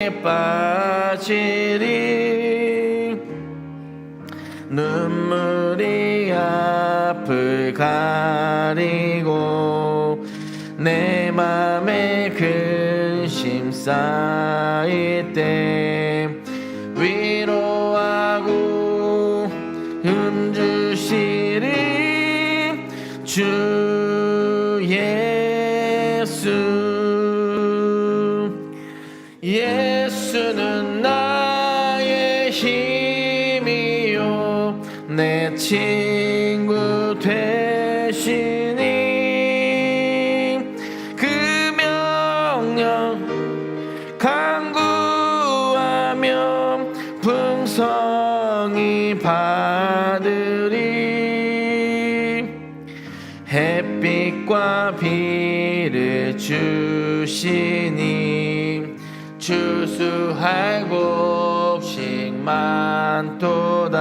빠지리 눈물이 앞을 가리고 내 맘에 근심 쌓일 때 위로하고 힘주시리 주 예수. 예수는 나의 힘이요 내 친구 되시니 그 명령 간구하며 풍성히 받으리. 햇빛과 비를 주시니 추수할 곡식 많도다.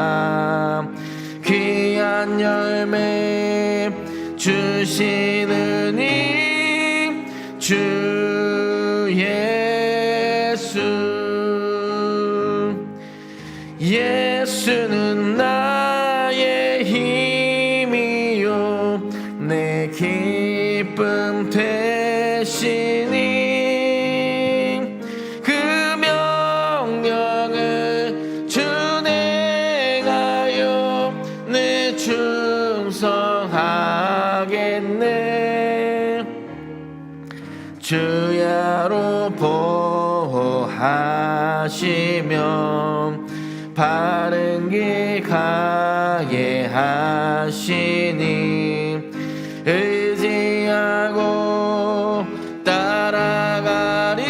귀한 열매 주시느니 주 예수. 예수는 나의 힘이요 내 기쁨 되시니 충성하겠네. 주야로 보호하시며 바른 길 가게 하시니 의지하고 따라가리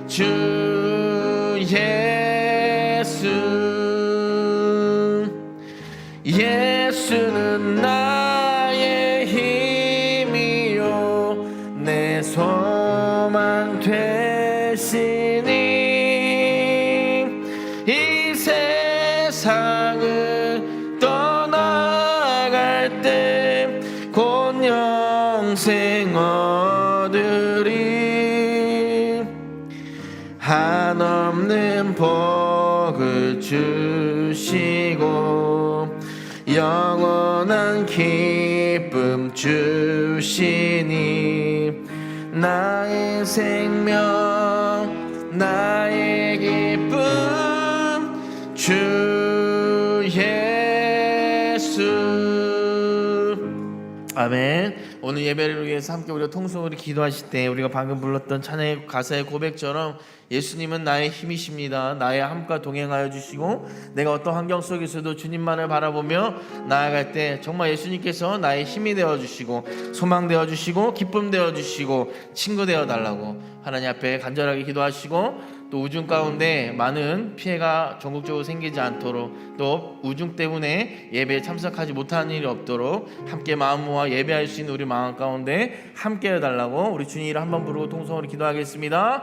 주 예수. 예수는 나의 힘이요 내 소망 되시니 이 세상을 떠나갈 때 곧 영생 얻으리. 한없는 복을 주시고 영원한 기쁨 주시니 나의 생명 나의 기쁨 주 예수. 아멘. 오늘 예배를 위해서 함께 우리가 통성으로 기도하실 때 우리가 방금 불렀던 찬양의 가사의 고백처럼 예수님은 나의 힘이십니다. 나의 함과 동행하여 주시고 내가 어떤 환경 속에서도 주님만을 바라보며 나아갈 때 정말 예수님께서 나의 힘이 되어주시고 소망 되어주시고 기쁨 되어주시고 친구 되어달라고 하나님 앞에 간절하게 기도하시고 또 우중 가운데 많은 피해가 전국적으로 생기지 않도록 또 우중 때문에 예배에 참석하지 못하는 일이 없도록 함께 마음 모아 예배할 수 있는 우리 마음 가운데 함께 해달라고 우리 주님을 한번 부르고 통성으로 기도하겠습니다.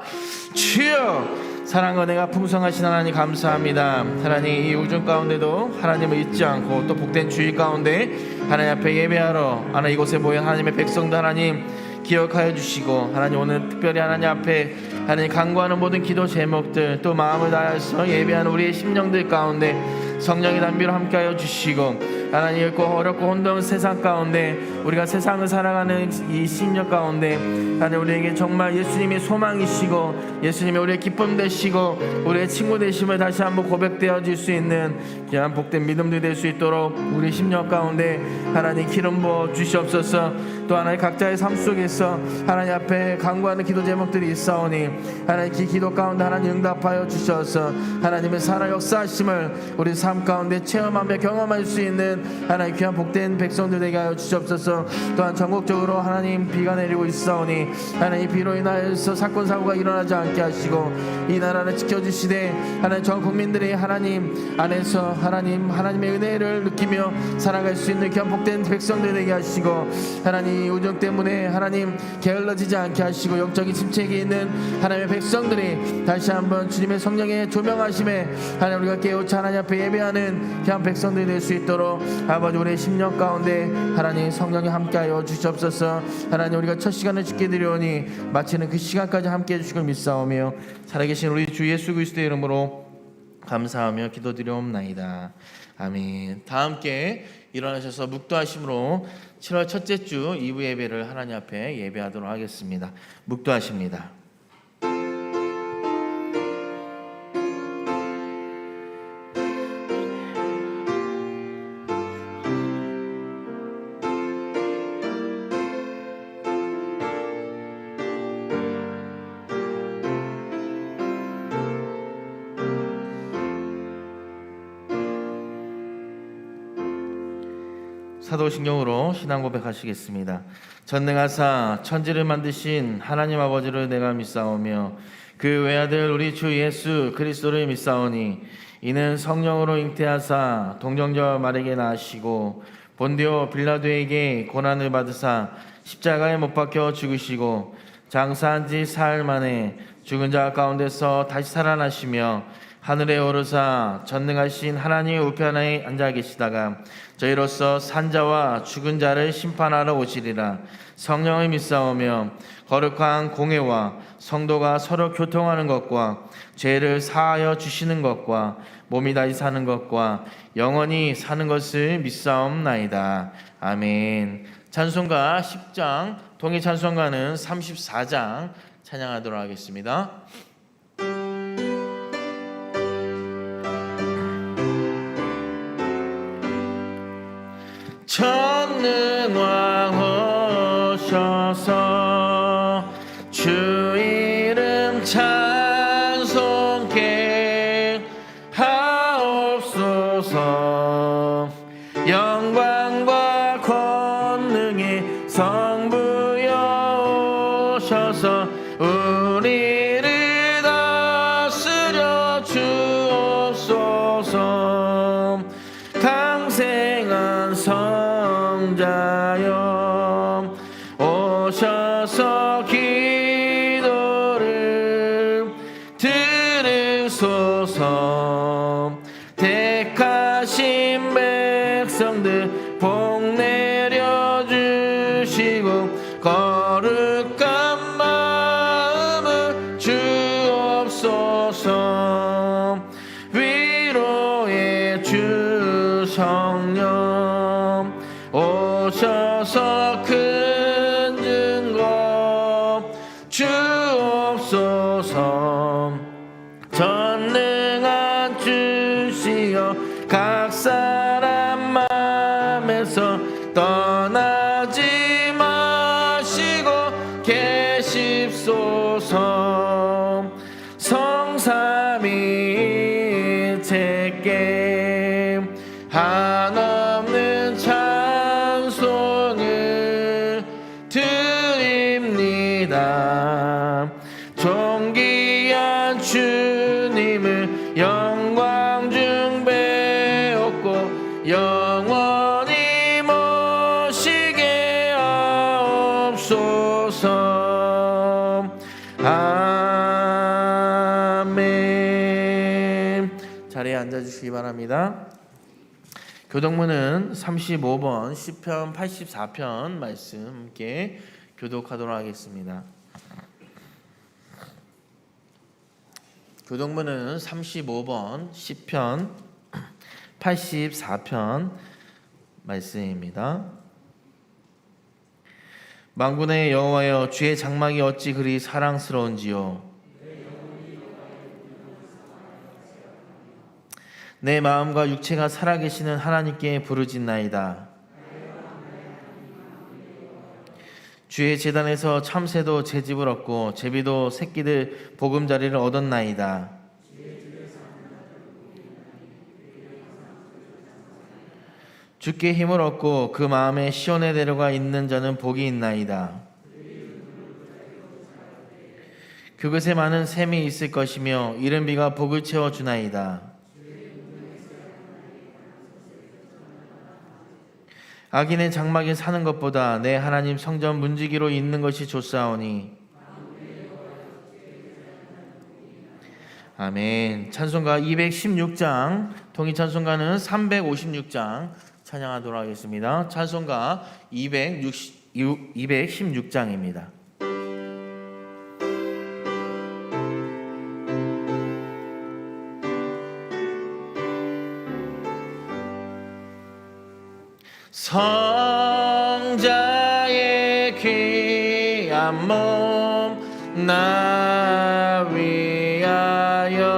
주여 사랑과 은혜가 풍성하신 하나님 감사합니다. 하나님 이 우중 가운데도 하나님을 잊지 않고 또 복된 주일 가운데 하나님 앞에 예배하러 하나님 이곳에 모인 하나님의 백성도 하나님 기억하여 주시고 하나님 오늘 특별히 하나님 앞에 하나님 간구하는 모든 기도 제목들 또 마음을 다해서 예배하는 우리의 심령들 가운데 성령의 담비로 함께하여 주시고 하나님 읽고 어렵고 혼돈한 세상 가운데 우리가 세상을 살아가는 이 심령 가운데 하나님 우리에게 정말 예수님이 소망이시고 예수님이 우리의 기쁨 되시고 우리의 친구 되심을 다시 한번 고백되어질 수 있는 귀한 복된 믿음들이 될 수 있도록 우리 심령 가운데 하나님 기름 부어 주시옵소서. 또 하나님 각자의 삶 속에서 하나님 앞에 간구하는 기도 제목들이 있사오니 하나님 그 기도 가운데 하나님 응답하여 주셔서 하나님의 살아 역사하심을 우리 삶 가운데 체험하며 경험할 수 있는 하나님 귀한 복된 백성들 되게 하여 주시옵소서. 또한 전국적으로 하나님 비가 내리고 있사오니 하나님 비로 인하여서 사건 사고가 일어나지 않게 하시고 이 나라를 지켜주시되 하나님 전 국민들이 하나님 안에서 하나님의 은혜를 느끼며 살아갈 수 있는 귀한 복된 백성들 되게 하시고 하나님 우정 때문에 하나님 게을러지지 않게 하시고 영적인 침체기에 있는 하나님의 백성들이 다시 한번 주님의 성령의 조명하심에 하나님 우리가 깨우쳐 하나님 앞에 예배하는 귀한 백성들이 될 수 있도록 아버지, 우리의 심령 가운데 하나님 성령이 함께하여 주시옵소서. 하나님, 우리가 첫 시간을 짓게 드리오니 마치는 그 시간까지 함께해 주시길 믿사오며 살아계신 우리 주 예수 그리스도의 이름으로 감사하며 기도드리옵나이다. 아멘. 다 함께 일어나셔서 묵도하심으로 7월 첫째 주 2부 예배를 하나님 앞에 예배하도록 하겠습니다. 묵도하십니다. 사도신경으로 신앙 고백하시겠습니다. 전능하사 천지를 만드신 하나님 아버지를 내가 믿사오며 그 외아들 우리 주 예수 그리스도를 믿사오니 이는 성령으로 잉태하사 동정녀 마리아에게 낳으시고 본디오 빌라도에게 고난을 받으사 십자가에 못 박혀 죽으시고 장사한 지 사흘 만에 죽은 자 가운데서 다시 살아나시며 하늘에 오르사 전능하신 하나님의 우편에 앉아 계시다가 저희로서 산자와 죽은 자를 심판하러 오시리라. 성령을 믿사오며 거룩한 공회와 성도가 서로 교통하는 것과 죄를 사하여 주시는 것과 몸이 다시 사는 것과 영원히 사는 것을 믿사옵나이다. 아멘. 찬송가 10장, 동의 찬송가는 34장 찬양하도록 하겠습니다. 전능왕 오셔서 주 이름 찬송케 하옵소서. 영광과 권능의 성부여 오셔서 우리를 다스려 주옵소서. 강생한 성자여 오셔서 기도를 들으소서. 택하신 백성들 복 내려주시고 거룩한 마음을 주옵소서. 위로의 주 성령 오셔서 큰 증거 주옵소서. 전능한 주시여 각 사람 맘에서 떠나지 마시고 계십소서. 성삼위일체께 한없는 찬송을 드립니다. 존귀한 주님을 영광 중 배웠고 영원히 모시게 하옵소서. 아멘. 자리에 앉아주시기 바랍니다. 교독문은 35번 시편 84편 말씀 함께 교독하도록 하겠습니다. 교독문은 35번 시편 84편 말씀입니다. 만군의 여호와여, 주의 장막이 어찌 그리 사랑스러운지요. 내 마음과 육체가 살아계시는 하나님께 부르짖나이다. 주의 제단에서 참새도 제집을 얻고 제비도 새끼들 보금자리를 얻었나이다. 주께 힘을 얻고 그 마음에 시온에 데려가 있는 자는 복이 있나이다. 그것에 많은 샘이 있을 것이며 이른 비가 복을 채워주나이다. 악인의 장막에 사는 것보다 내 하나님 성전 문지기로 있는 것이 좋사오니. 아멘. 찬송가 216장, 통일 찬송가는 356장 찬양하도록 하겠습니다. 찬송가 216장입니다. 성자의 귀한 몸 나 위하여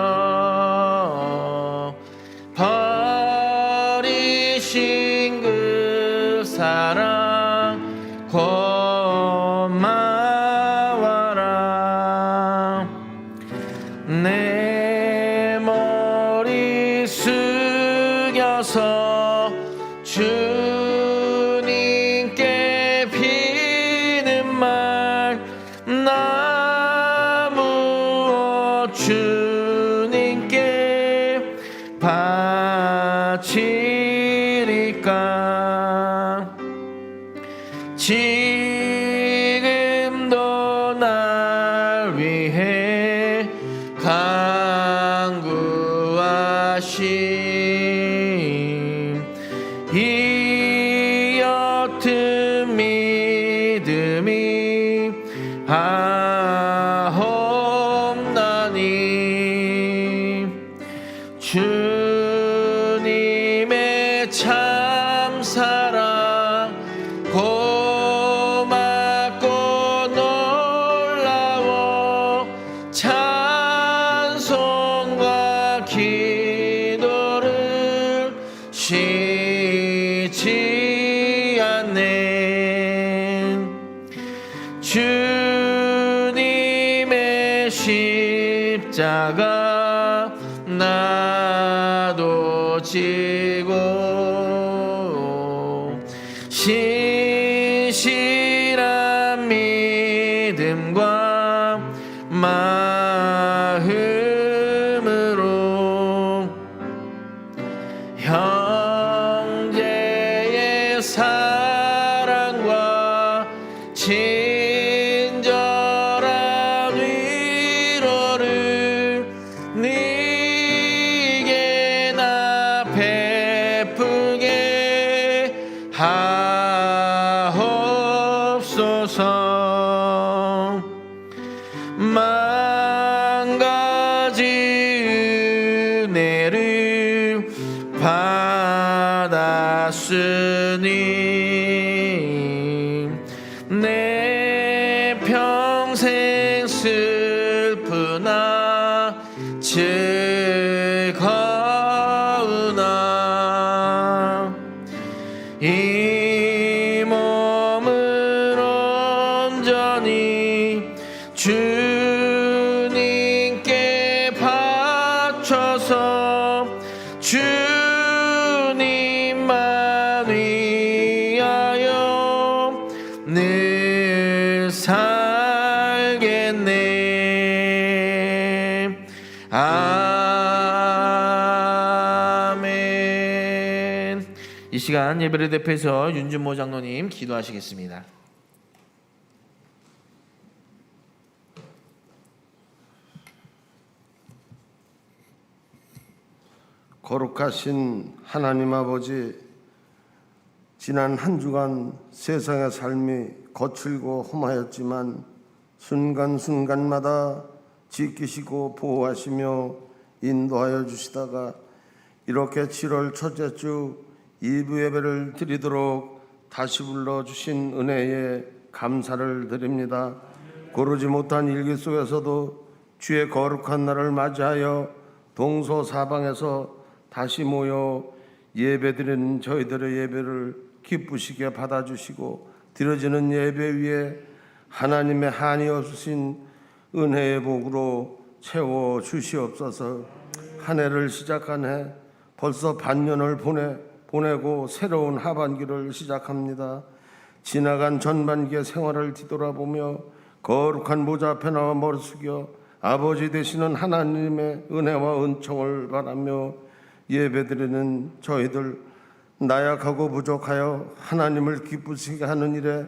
버리신 그 사랑 고마워라. 내 머리 숙여서 주님께 비는 말 나 무엇 주님께 바치리까. 지금도 날 위해 간구하심 이 옅은 믿음이 하옵나니. 주님의 참사랑 고맙고 놀라워 찬송과 기도를 쉬지 않네. 주님의 십자가 나도 지고 신실한 믿음과 마음으로 형제의 사랑과 친절한 위로를 네게 나 베풀게 하옵소서. 만 가지 은혜를 받았으니 내 평생 슬프나 즐거우나 이 몸을 온전히 주님께 바쳐서 주님만 위하여 늘 살겠네. 아멘. 이 시간 예배를 대표해서 윤준모 장로님 기도하시겠습니다. 거룩하신 하나님 아버지, 지난 한 주간 세상의 삶이 거칠고 험하였지만 순간순간마다 지키시고 보호하시며 인도하여 주시다가 이렇게 7월 첫째 주 2부 예배를 드리도록 다시 불러주신 은혜에 감사를 드립니다. 고르지 못한 일기 속에서도 주의 거룩한 날을 맞이하여 동서사방에서 다시 모여 예배드리는 저희들의 예배를 기쁘시게 받아주시고 드려지는 예배 위에 하나님의 한이 없으신 은혜의 복으로 채워 주시옵소서. 한 해를 시작한 해 벌써 반년을 보내고 새로운 하반기를 시작합니다. 지나간 전반기의 생활을 뒤돌아보며 거룩한 모자 앞에 나와 머리 숙여 아버지 되시는 하나님의 은혜와 은총을 바라며 예배드리는 저희들 나약하고 부족하여 하나님을 기쁘시게 하는 일에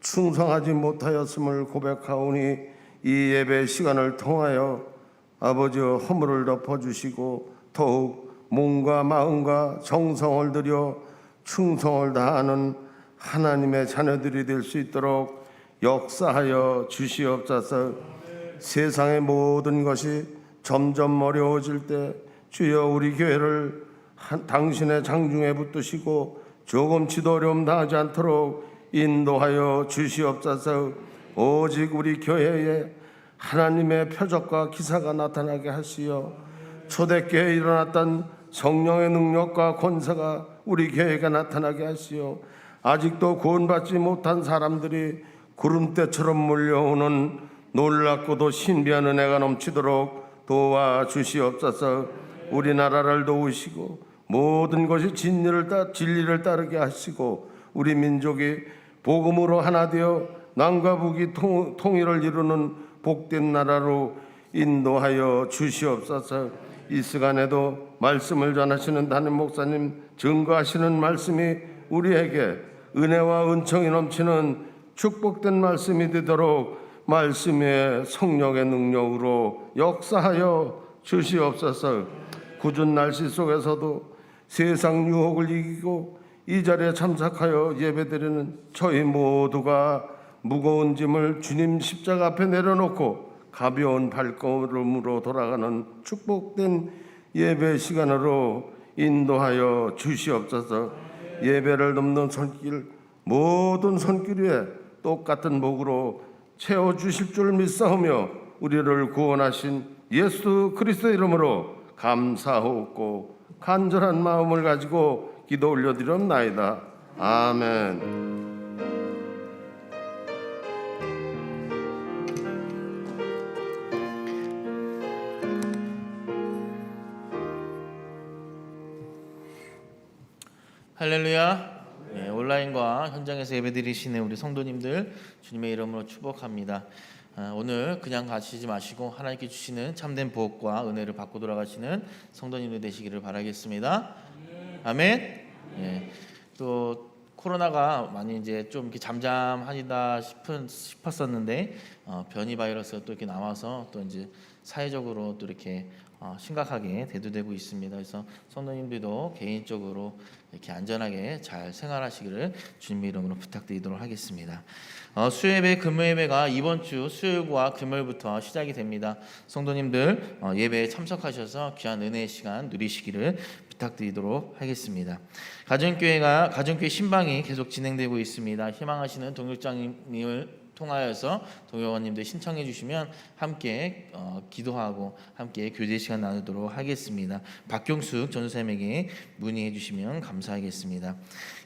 충성하지 못하였음을 고백하오니 이 예배 시간을 통하여 아버지의 허물을 덮어주시고 더욱 몸과 마음과 정성을 들여 충성을 다하는 하나님의 자녀들이 될 수 있도록 역사하여 주시옵소서. 세상의 모든 것이 점점 어려워질 때 주여 우리 교회를 당신의 장중에 붙드시고 조금치도 어려움 당하지 않도록 인도하여 주시옵소서. 오직 우리 교회에 하나님의 표적과 기사가 나타나게 하시어 초대교회에 일어났던 성령의 능력과 권세가 우리 교회가 나타나게 하시어 아직도 구원받지 못한 사람들이 구름대처럼 몰려오는 놀랍고도 신비한 은혜가 넘치도록 도와주시옵소서. 우리나라를 도우시고 모든 것이 진리를 따르게 하시고 우리 민족이 복음으로 하나 되어 남과 북이 통일을 이루는 복된 나라로 인도하여 주시옵소서. 이 시간에도 말씀을 전하시는 담임 목사님 증거하시는 말씀이 우리에게 은혜와 은총이 넘치는 축복된 말씀이 되도록 말씀의 성령의 능력으로 역사하여 주시옵소서. 궂은 날씨 속에서도 세상 유혹을 이기고 이 자리에 참석하여 예배드리는 저희 모두가 무거운 짐을 주님 십자가 앞에 내려놓고 가벼운 발걸음으로 돌아가는 축복된 예배 시간으로 인도하여 주시옵소서. 예배를 돕는 손길 모든 손길 위에 똑같은 복으로 채워주실 줄 믿사오며 우리를 구원하신 예수 그리스도 이름으로 감사하옵고 간절한 마음을 가지고 기도 올려드렸나이다. 아멘. 할렐루야. 네, 온라인과 현장에서 예배드리시는 우리 성도님들 주님의 이름으로 축복합니다. 오늘 그냥 가시지 마시고 하나님께 주시는 참된 복과 은혜를 받고 돌아가시는 성도님들 되시기를 바라겠습니다. 아멘. 네, 또 코로나가 많이 이제 좀 이렇게 잠잠하다 싶었었는데 변이 바이러스가 또 이렇게 나와서 또 이제 사회적으로 또 이렇게 심각하게 대두되고 있습니다. 그래서 성도님들도 개인적으로 이렇게 안전하게 잘 생활하시기를 주님의 이름으로 부탁드리도록 하겠습니다. 수요예배, 금요예배가 이번 주 수요일과 금요일부터 시작이 됩니다. 성도님들 예배에 참석하셔서 귀한 은혜의 시간 누리시기를 부탁드리도록 하겠습니다. 가정교회 신방이 계속 진행되고 있습니다. 희망하시는 동역장님을 통하여서 동역원님들 신청해 주시면 함께 기도하고 함께 교제 시간 나누도록 하겠습니다. 박경숙 전사님에게 문의해 주시면 감사하겠습니다.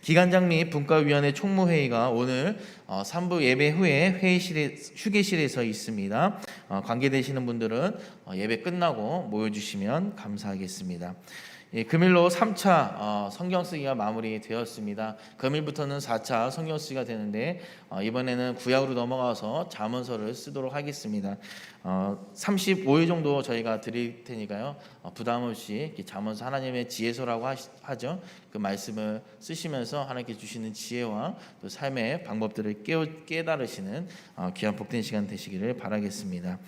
기관장 및 분과위원회 총무회의가 오늘 3부 예배 후에 휴게실에서 있습니다. 관계되시는 분들은 예배 끝나고 모여주시면 감사하겠습니다. 금일로 3차 성경쓰기가 마무리되었습니다. 금일부터는 4차 성경쓰기가 되는데 이번에는 구약으로 넘어가서 잠언서를 쓰도록 하겠습니다. 35일 정도 저희가 드릴 테니까요. 부담 없이 잠언서 하나님의 지혜서라고 하죠. 그 말씀을 쓰시면서 하나님께 주시는 지혜와 또 삶의 방법들을 깨달으시는 귀한 복된 시간 되시기를 바라겠습니다.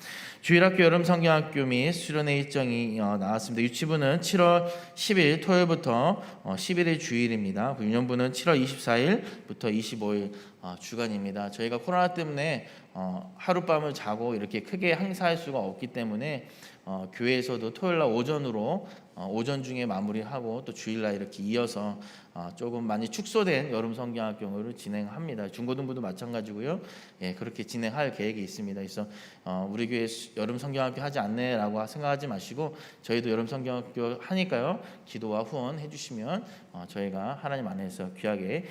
주일학교 여름성경학교 및 수련회 일정이 나왔습니다. 유치부는 7월 10일 토요일부터 11일 주일입니다. 유년부는 7월 24일부터 25일 주간입니다. 저희가 코로나 때문에 하룻밤을 자고 이렇게 크게 행사할 수가 없기 때문에 교회에서도 토요일날 오전으로 오전 중에 마무리하고 또 주일날 이렇게 이어서 조금 많이 축소된 여름 성경학교를 진행합니다. 중고등부도 마찬가지고요. 예, 그렇게 진행할 계획이 있습니다. 그래서 우리 교회 여름 성경학교 하지 않네라고 생각하지 마시고 저희도 여름 성경학교 하니까요. 기도와 후원해 주시면 저희가 하나님 안에서 귀하게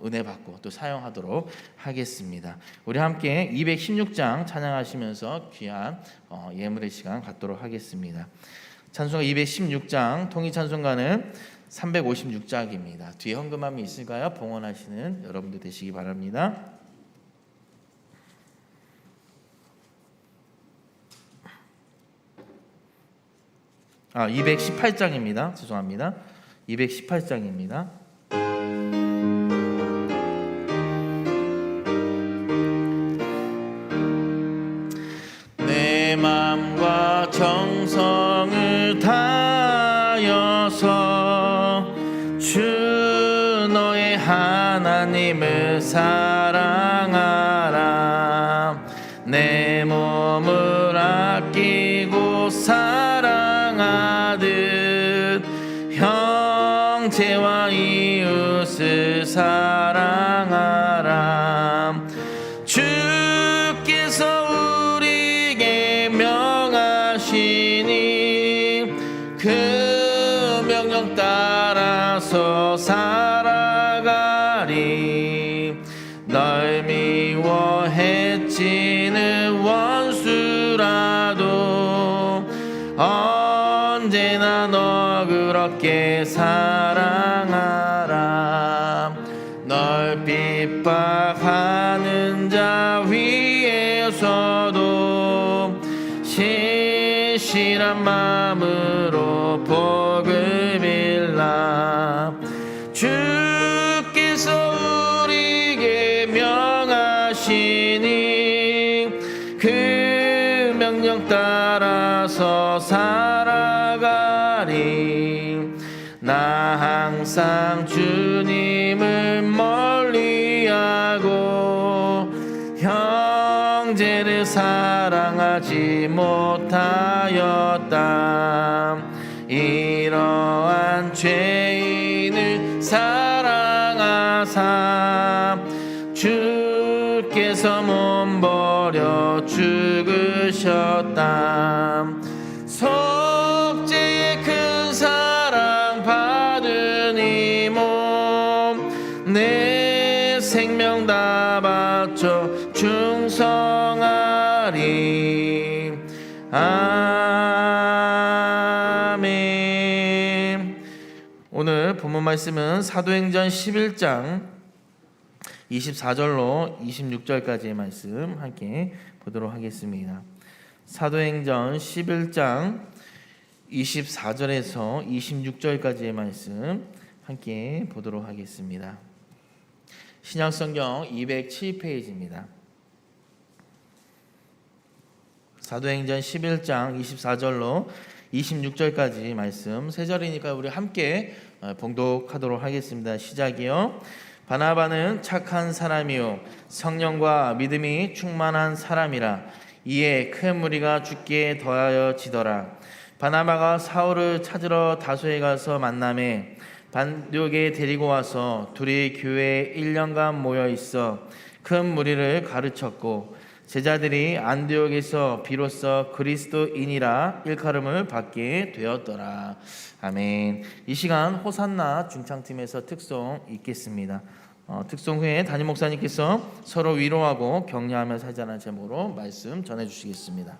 은혜 받고 또 사용하도록 하겠습니다. 우리 함께 216장 찬양하시면서 귀한 예물의 시간 갖도록 하겠습니다. 찬송가 216장 통일 찬송가는 356장입니다. 뒤에 헌금함이 있을까요? 봉헌하시는 여러분들 되시기 바랍니다. 아, 218장입니다. 죄송합니다. 218장입니다. 내 마음과 정성을 다하여서 주 하나님을 사랑하라. 내 몸을 아끼고 사랑하듯 형제와 이웃을 사랑하라. 주께서 우리에게 명하시니 그 명령 따라서 살아가리. 널 미워해치는 원수라도 언제나 너 그렇게 사랑하라. 널 핍박하는 자 위에서도 신실한 마음으로 복을 빌라. 주께서 우리에게 명하시니 그 명령 따라서 살아가리. 나 항상 주님을 멀리하고 형제를 사랑하지 못하였다. 이러한 죄인을 사랑하사 주께서 몸버려 죽으셨다. 속죄의 큰 사랑 받은 이 몸 내 생명 다 바쳐 충성하리. 아멘. 오늘 본문 말씀은 사도행전 11장 24절로 26절까지의 말씀 함께 보도록 하겠습니다. 사도행전 11장 24절에서 26절까지의 말씀 함께 보도록 하겠습니다. 신약성경 207페이지입니다. 사도행전 11장 24절로 26절까지 말씀 세 절이니까 우리 함께 봉독하도록 하겠습니다. 시작이요. 바나바는 착한 사람이요 성령과 믿음이 충만한 사람이라. 이에 큰 무리가 죽게 더하여 지더라. 바나바가 사울을 찾으러 다소에 가서 만나매 반디옥에 데리고 와서 둘이 교회에 1년간 모여 있어 큰 무리를 가르쳤고 제자들이 안디옥에서 비로소 그리스도인이라 일컬음을 받게 되었더라. 아멘. 이 시간 호산나 중창팀에서 특송 있겠습니다. 특송 후에 담임 목사님께서 서로 위로하고 격려하며 살자는 제목으로 말씀 전해주시겠습니다.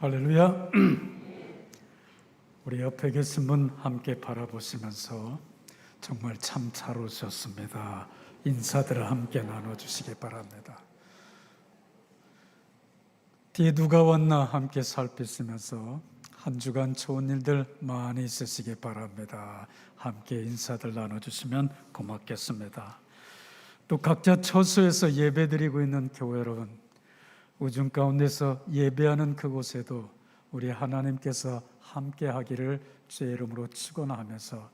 할렐루야. 우리 옆에 계신 분 함께 바라보시면서 정말 참 잘 오셨습니다. 인사들을 함께 나눠주시기 바랍니다. 뒤에 누가 왔나 함께 살피시면서 한 주간 좋은 일들 많이 있으시기 바랍니다. 함께 인사들 나눠주시면 고맙겠습니다. 또 각자 처소에서 예배드리고 있는 교회 여러분, 우중 가운데서 예배하는 그곳에도 우리 하나님께서 함께 하기를 주의 이름으로 축원하면서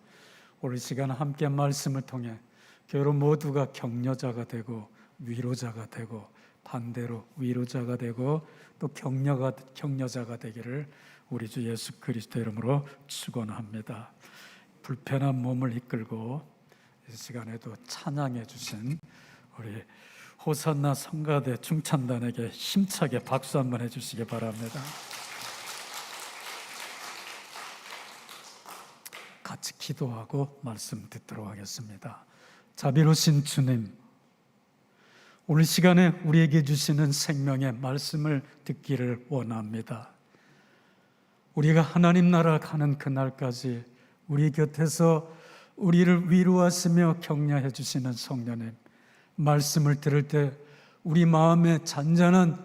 오늘 시간 함께 말씀을 통해 교회 모두가 격려자가 되고 위로자가 되고 반대로 위로자가 되고 또 격려자가 되기를 우리 주 예수 그리스도 이름으로 축원합니다. 불편한 몸을 이끌고 이 시간에도 찬양해 주신 우리 호산나 성가대 중찬단에게 힘차게 박수 한번 해주시기 바랍니다. 같이 기도하고 말씀 듣도록 하겠습니다. 자비로우신 주님, 오늘 시간에 우리에게 주시는 생명의 말씀을 듣기를 원합니다. 우리가 하나님 나라 가는 그날까지 우리 곁에서 우리를 위로하시며 격려해 주시는 성령님, 말씀을 들을 때 우리 마음에 잔잔한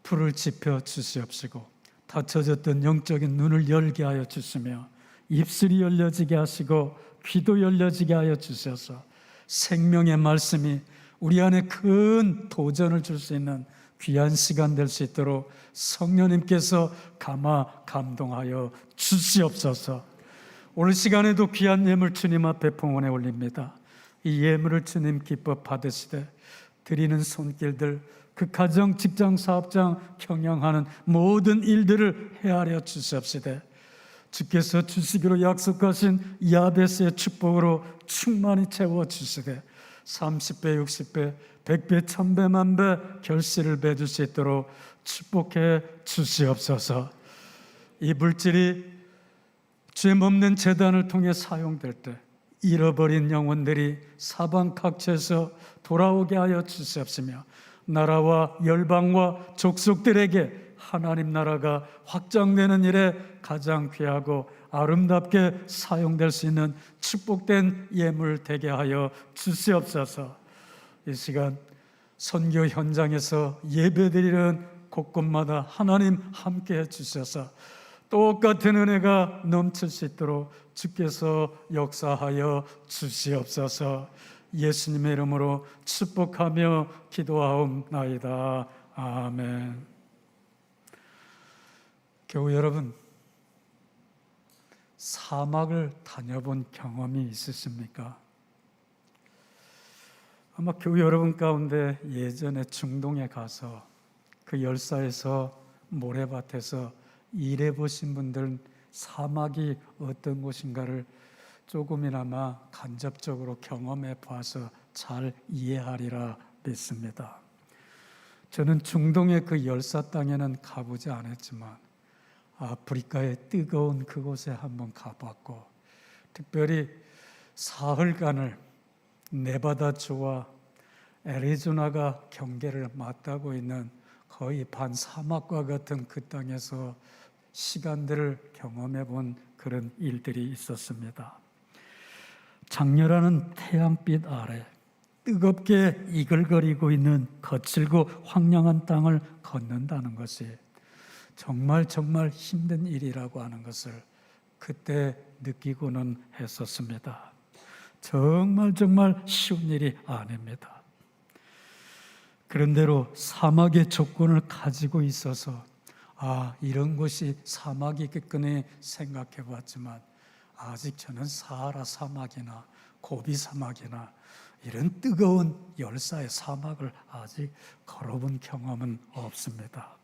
불을 지펴 주시옵시고 닫혀졌던 영적인 눈을 열게 하여 주시며 입술이 열려지게 하시고 귀도 열려지게 하여 주셔서 생명의 말씀이 우리 안에 큰 도전을 줄 수 있는 귀한 시간 될 수 있도록 성령님께서 감동하여 주시옵소서. 오늘 시간에도 귀한 예물 주님 앞에 봉헌에 올립니다. 이 예물을 주님 기뻐 받으시되 드리는 손길들, 그 가정, 직장, 사업장 경영하는 모든 일들을 헤아려 주시옵시되 주께서 주시기로 약속하신 야베스의 축복으로 충만히 채워 주시되 30배, 60배, 100배, 1000배, 만배 결실을 맺을 수 있도록 축복해 주시옵소서. 이 물질이 죄 없는 재단을 통해 사용될 때 잃어버린 영혼들이 사방 각처에서 돌아오게 하여 주시옵시며 나라와 열방과 족속들에게 하나님 나라가 확장되는 일에 가장 귀하고 아름답게 사용될 수 있는 축복된 예물 되게 하여 주시옵소서. 이 시간 선교 현장에서 예배드리는 곳곳마다 하나님 함께해 주셔서 똑같은 은혜가 넘칠 수 있도록 주께서 역사하여 주시옵소서. 예수님의 이름으로 축복하며 기도하옵나이다. 아멘. 교우 여러분, 사막을 다녀본 경험이 있으십니까? 아마 교우 여러분 가운데 예전에 중동에 가서 그 열사에서 모래밭에서 일해보신 분들은 사막이 어떤 곳인가를 조금이나마 간접적으로 경험해 봐서 잘 이해하리라 믿습니다. 저는 중동의 그 열사 땅에는 가보지 않았지만 아프리카의 뜨거운 그곳에 한번 가봤고, 특별히 사흘간을 네바다주와 애리조나가 경계를 맞닿고 있는 거의 반사막과 같은 그 땅에서 시간들을 경험해 본 그런 일들이 있었습니다. 장렬하는 태양빛 아래 뜨겁게 이글거리고 있는 거칠고 황량한 땅을 걷는다는 것이 정말 힘든 일이라고 하는 것을 그때 느끼고는 했었습니다. 정말 쉬운 일이 아닙니다. 그런대로 사막의 조건을 가지고 있어서 이런 곳이 사막이겠거니 생각해 봤지만 아직 저는 사하라 사막이나 고비 사막이나 이런 뜨거운 열사의 사막을 아직 걸어본 경험은 없습니다.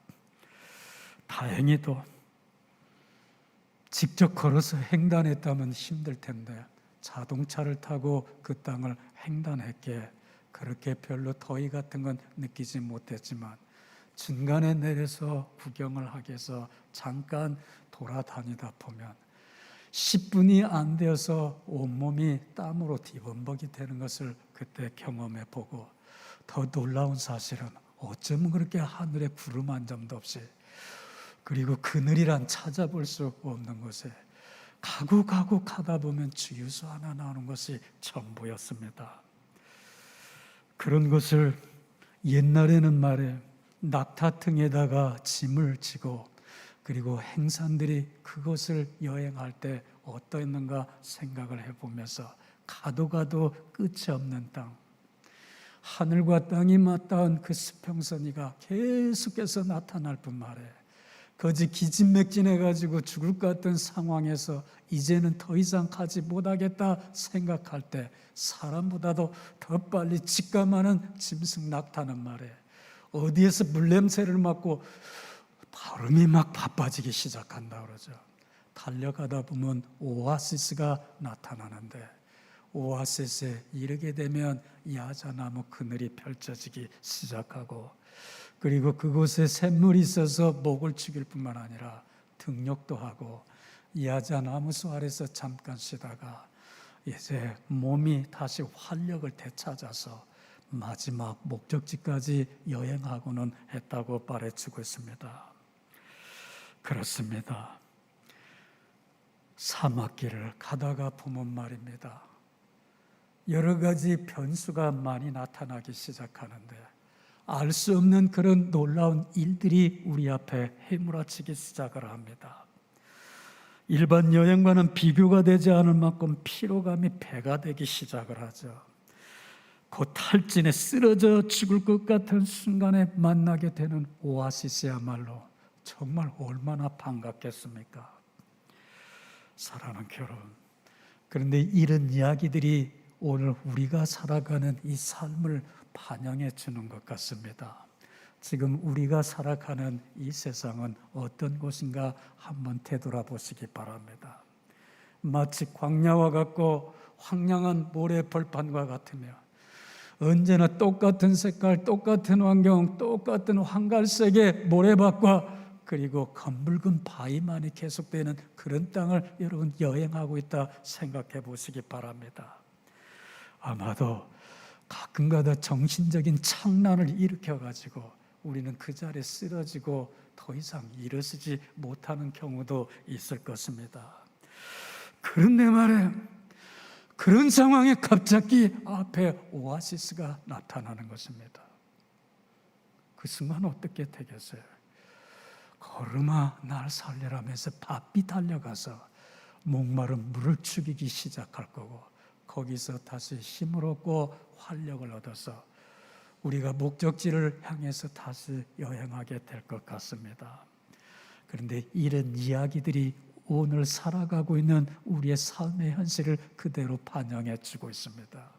다행히도 직접 걸어서 횡단했다면 힘들 텐데 자동차를 타고 그 땅을 횡단했기에 그렇게 별로 더위 같은 건 느끼지 못했지만 중간에 내려서 구경을 하기 위해서 잠깐 돌아다니다 보면 10분이 안 되어서 온몸이 땀으로 뒤범벅이 되는 것을 그때 경험해 보고, 더 놀라운 사실은 어쩌면 그렇게 하늘에 구름 한 점도 없이 그리고 그늘이란 찾아볼 수 없는 곳에 가고 가다 보면 주유소 하나 나오는 것이 전부였습니다. 그런 것을 옛날에는 말해 낙타등에다가 짐을 지고 그리고 행산들이 그것을 여행할 때 어떠했는가 생각을 해보면서 가도 끝이 없는 땅, 하늘과 땅이 맞닿은 그 수평선이가 계속해서 나타날 뿐만 아니라 거지 기진맥진해가지고 죽을 것 같은 상황에서 이제는 더 이상 가지 못하겠다 생각할 때 사람보다도 더 빨리 직감하는 짐승 낙타는 말에 어디에서 물냄새를 맡고 발음이 막 바빠지기 시작한다 그러죠. 달려가다 보면 오아시스가 나타나는데 오아시스에 이르게 되면 야자나무 그늘이 펼쳐지기 시작하고 그리고 그곳에 샘물이 있어서 목을 축일 뿐만 아니라 등욕도 하고 야자나무수 아래서 잠깐 쉬다가 이제 몸이 다시 활력을 되찾아서 마지막 목적지까지 여행하고는 했다고 말해주고 있습니다. 그렇습니다. 사막길을 가다가 보면 말입니다. 여러 가지 변수가 많이 나타나기 시작하는데 알 수 없는 그런 놀라운 일들이 우리 앞에 헤물어치기 시작을 합니다. 일반 여행과는 비교가 되지 않을 만큼 피로감이 배가 되기 시작을 하죠. 곧 탈진에 쓰러져 죽을 것 같은 순간에 만나게 되는 오아시스야말로 정말 얼마나 반갑겠습니까? 사랑하는 결혼. 그런데 이런 이야기들이 오늘 우리가 살아가는 이 삶을 반영해 주는 것 같습니다. 지금 우리가 살아가는 이 세상은 어떤 곳인가 한번 되돌아보시기 바랍니다. 마치 광야와 같고 황량한 모래 벌판과 같으며 언제나 똑같은 색깔, 똑같은 환경, 똑같은 황갈색의 모래밭과 그리고 검붉은 바위만이 계속되는 그런 땅을 여러분 여행하고 있다 생각해 보시기 바랍니다. 아마도 가끔가다 정신적인 착란을 일으켜가지고 우리는 그 자리에 쓰러지고 더 이상 일어서지 못하는 경우도 있을 것입니다. 그런데 말이에요. 그런 상황에 갑자기 앞에 오아시스가 나타나는 것입니다. 그 순간 어떻게 되겠어요? 걸음아 날 살려라면서 바삐 달려가서 목마른 물을 죽이기 시작할 거고 거기서 다시 힘을 얻고 활력을 얻어서 우리가 목적지를 향해서 다시 여행하게 될 것 같습니다. 그런데 이런 이야기들이 오늘 살아가고 있는 우리의 삶의 현실을 그대로 반영해 주고 있습니다.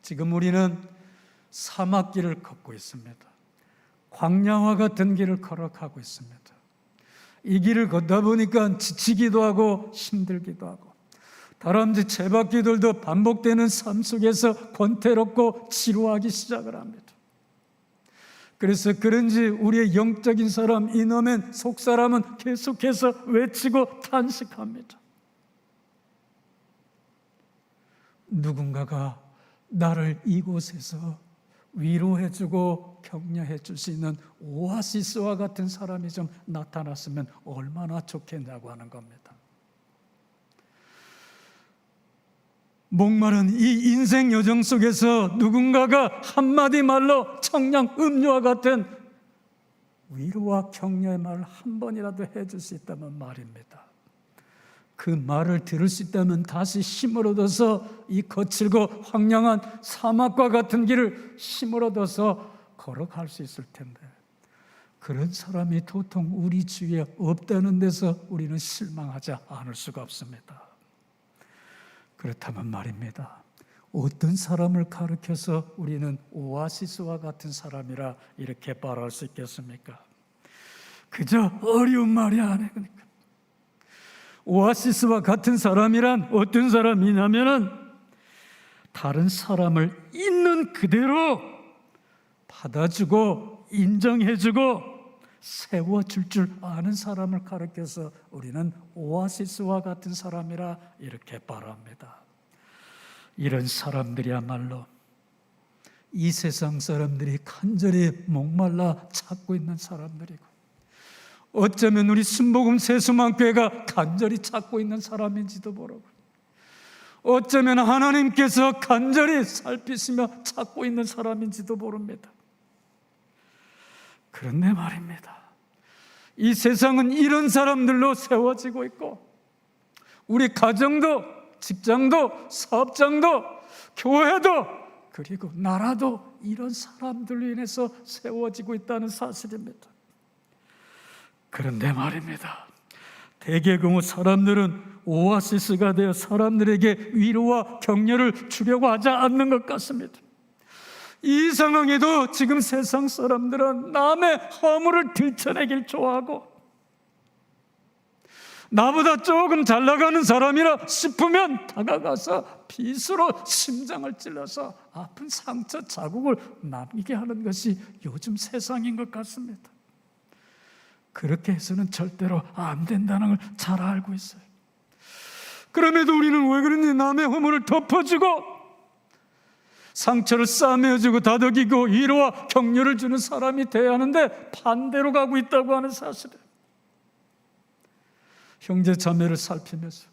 지금 우리는 사막길을 걷고 있습니다. 광야와 같은 길을 걸어가고 있습니다. 이 길을 걷다 보니까 지치기도 하고 힘들기도 하고 다람쥐 쳇바퀴들도 반복되는 삶 속에서 권태롭고 지루하기 시작을 합니다. 그래서 그런지 우리의 영적인 사람, 이너맨 속사람은 계속해서 외치고 탄식합니다. 누군가가 나를 이곳에서 위로해주고 격려해 줄 수 있는 오아시스와 같은 사람이 좀 나타났으면 얼마나 좋겠냐고 하는 겁니다. 목마른 이 인생 여정 속에서 누군가가 한마디 말로 청량 음료와 같은 위로와 격려의 말을 한 번이라도 해줄 수 있다면 말입니다. 그 말을 들을 수 있다면 다시 힘을 얻어서 이 거칠고 황량한 사막과 같은 길을 힘을 얻어서 걸어갈 수 있을 텐데 그런 사람이 도통 우리 주위에 없다는 데서 우리는 실망하지 않을 수가 없습니다. 그렇다면 말입니다. 어떤 사람을 가르쳐서 우리는 오아시스와 같은 사람이라 이렇게 말할 수 있겠습니까? 그저 어려운 말이 아니니까. 오아시스와 같은 사람이란 어떤 사람이냐면은 다른 사람을 있는 그대로 받아주고 인정해주고 세워줄 줄 아는 사람을 가르쳐서 우리는 오아시스와 같은 사람이라 이렇게 말합니다. 이런 사람들이야말로 이 세상 사람들이 간절히 목말라 찾고 있는 사람들이고 어쩌면 우리 순복음 세수만교회가 간절히 찾고 있는 사람인지도 모르고, 어쩌면 하나님께서 간절히 살피시며 찾고 있는 사람인지도 모릅니다. 그런데 말입니다, 이 세상은 이런 사람들로 세워지고 있고, 우리 가정도, 직장도, 사업장도, 교회도, 그리고 나라도 이런 사람들로 인해서 세워지고 있다는 사실입니다. 그런데 말입니다, 대개 경우 사람들은 오아시스가 되어 사람들에게 위로와 격려를 주려고 하지 않는 것 같습니다. 이 상황에도 지금 세상 사람들은 남의 허물을 들춰내길 좋아하고, 나보다 조금 잘 나가는 사람이라 싶으면 다가가서 빗으로 심장을 찔러서 아픈 상처 자국을 남기게 하는 것이 요즘 세상인 것 같습니다. 그렇게 해서는 절대로 안 된다는 걸 잘 알고 있어요. 그럼에도 우리는 왜 그런지 남의 허물을 덮어주고 상처를 싸매어주고 다독이고 위로와 격려를 주는 사람이 되어야 하는데 반대로 가고 있다고 하는 사실이에요. 형제 자매를 살피면서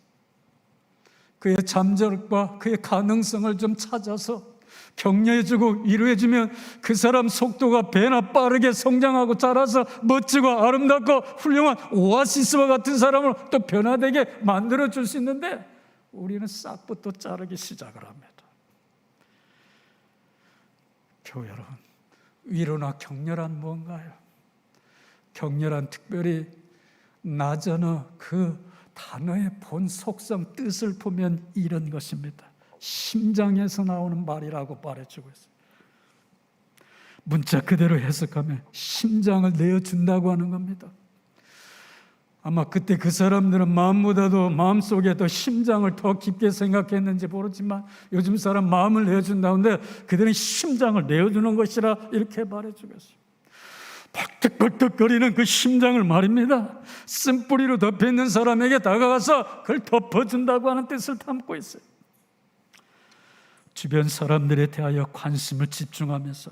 그의 잠재력과 그의 가능성을 좀 찾아서 격려해주고 위로해주면 그 사람 속도가 배나 빠르게 성장하고 자라서 멋지고 아름답고 훌륭한 오아시스와 같은 사람을 또 변화되게 만들어줄 수 있는데, 우리는 싹부터 자르기 시작을 합니다. 교회 여러분, 위로나 격려란 뭔가요? 격려란 특별히 나저너 그 단어의 본 속성, 뜻을 보면 이런 것입니다. 심장에서 나오는 말이라고 말해주고 있어요. 문자 그대로 해석하면 심장을 내어준다고 하는 겁니다. 아마 그때 그 사람들은 마음보다도 마음속에 더 심장을 더 깊게 생각했는지 모르지만 요즘 사람 마음을 내어준다는데 그들은 심장을 내어주는 것이라 이렇게 말해주고 있어요. 펄떡펄떡거리는 그 심장을 말입니다, 쓴뿌리로 덮여있는 사람에게 다가가서 그걸 덮어준다고 하는 뜻을 담고 있어요. 주변 사람들에 대하여 관심을 집중하면서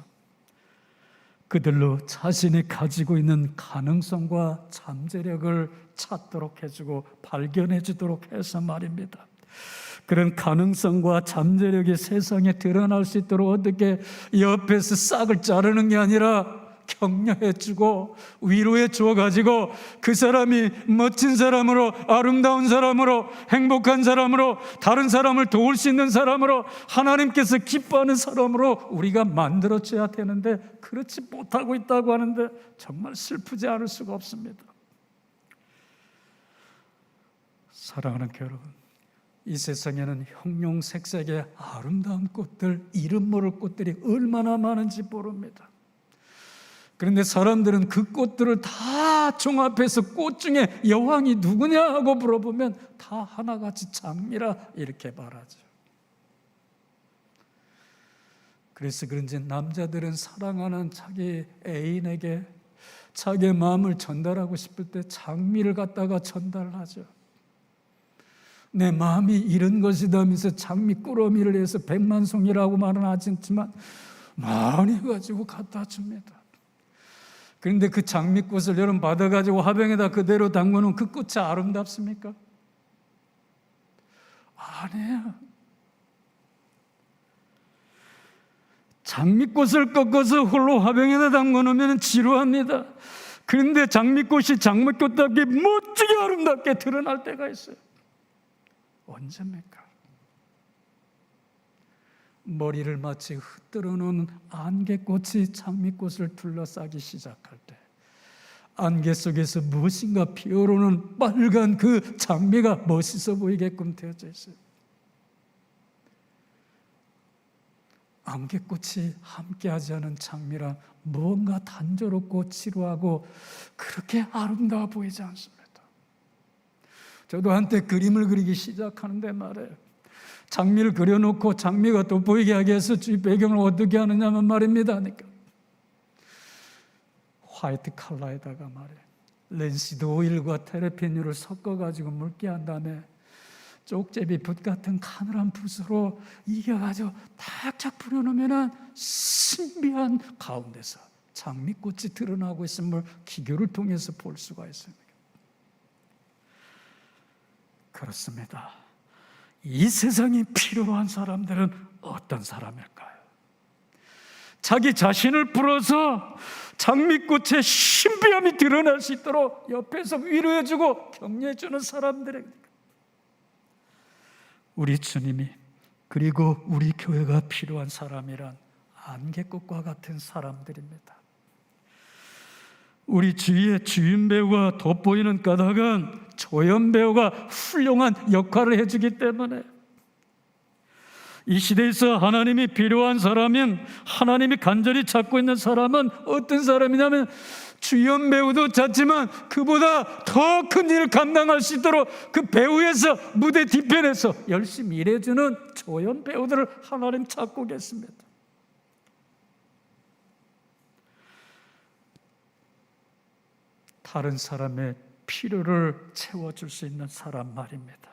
그들로 자신이 가지고 있는 가능성과 잠재력을 찾도록 해주고 발견해 주도록 해서 말입니다. 그런 가능성과 잠재력이 세상에 드러날 수 있도록 어떻게 옆에서 싹을 자르는 게 아니라 격려해주고 위로해 주어가지고 그 사람이 멋진 사람으로, 아름다운 사람으로, 행복한 사람으로, 다른 사람을 도울 수 있는 사람으로, 하나님께서 기뻐하는 사람으로 우리가 만들어줘야 되는데 그렇지 못하고 있다고 하는데 정말 슬프지 않을 수가 없습니다. 사랑하는 교회 여러분, 이 세상에는 형용색색의 아름다운 꽃들, 이름 모를 꽃들이 얼마나 많은지 모릅니다. 그런데 사람들은 그 꽃들을 다 종합해서 꽃 중에 여왕이 누구냐 하고 물어보면 다 하나같이 장미라 이렇게 말하죠. 그래서 그런지 남자들은 사랑하는 자기 애인에게 자기의 마음을 전달하고 싶을 때 장미를 갖다가 전달하죠. 내 마음이 이런 것이다 하면서 장미 꾸러미를 해서 백만송이라고 말은 하지 않지만 많이 가지고 갖다 줍니다. 그런데 그 장미꽃을 여러분 받아가지고 화병에다 그대로 담그는 그 꽃이 아름답습니까? 아니에요. 장미꽃을 꺾어서 홀로 화병에다 담궈놓으면 지루합니다. 그런데 장미꽃이 장미꽃답게 멋지게 아름답게 드러날 때가 있어요. 언제입니까? 머리를 마치 흩뜨러 놓은 안개꽃이 장미꽃을 둘러싸기 시작할 때, 안개 속에서 무엇인가 피어오르는 빨간 그 장미가 멋있어 보이게끔 되어져 있어요. 안개꽃이 함께하지 않은 장미란 무언가 단조롭고 지루하고 그렇게 아름다워 보이지 않습니다. 저도 한때 그림을 그리기 시작하는데 말이에요, 장미를 그려놓고 장미가 돋보이게 하기 위해서 주위 배경을 어떻게 하느냐면 말입니다. 그러니까 화이트 컬러에다가 말이에요, 렌시드 오일과 테레피뉴를 섞어가지고 묽게 한 다음에 쪽제비 붓 같은 가늘한 붓으로 이겨가지고 탁탁 뿌려놓으면 신비한 가운데서 장미꽃이 드러나고 있음을 기교를 통해서 볼 수가 있습니다. 그렇습니다. 이 세상에 필요한 사람들은 어떤 사람일까요? 자기 자신을 풀어서 장미꽃의 신비함이 드러날 수 있도록 옆에서 위로해주고 격려해주는 사람들에게, 우리 주님이 그리고 우리 교회가 필요한 사람이란 안개꽃과 같은 사람들입니다. 우리 주위에 주인 배우가 돋보이는 까닭은 조연 배우가 훌륭한 역할을 해주기 때문에, 이 시대에서 하나님이 필요한 사람인, 하나님이 간절히 찾고 있는 사람은 어떤 사람이냐면, 주연 배우도 찾지만 그보다 더 큰 일을 감당할 수 있도록 그 배우에서, 무대 뒤편에서 열심히 일해주는 조연 배우들을 하나님 찾고 계십니다. 다른 사람의 필요를 채워줄 수 있는 사람 말입니다.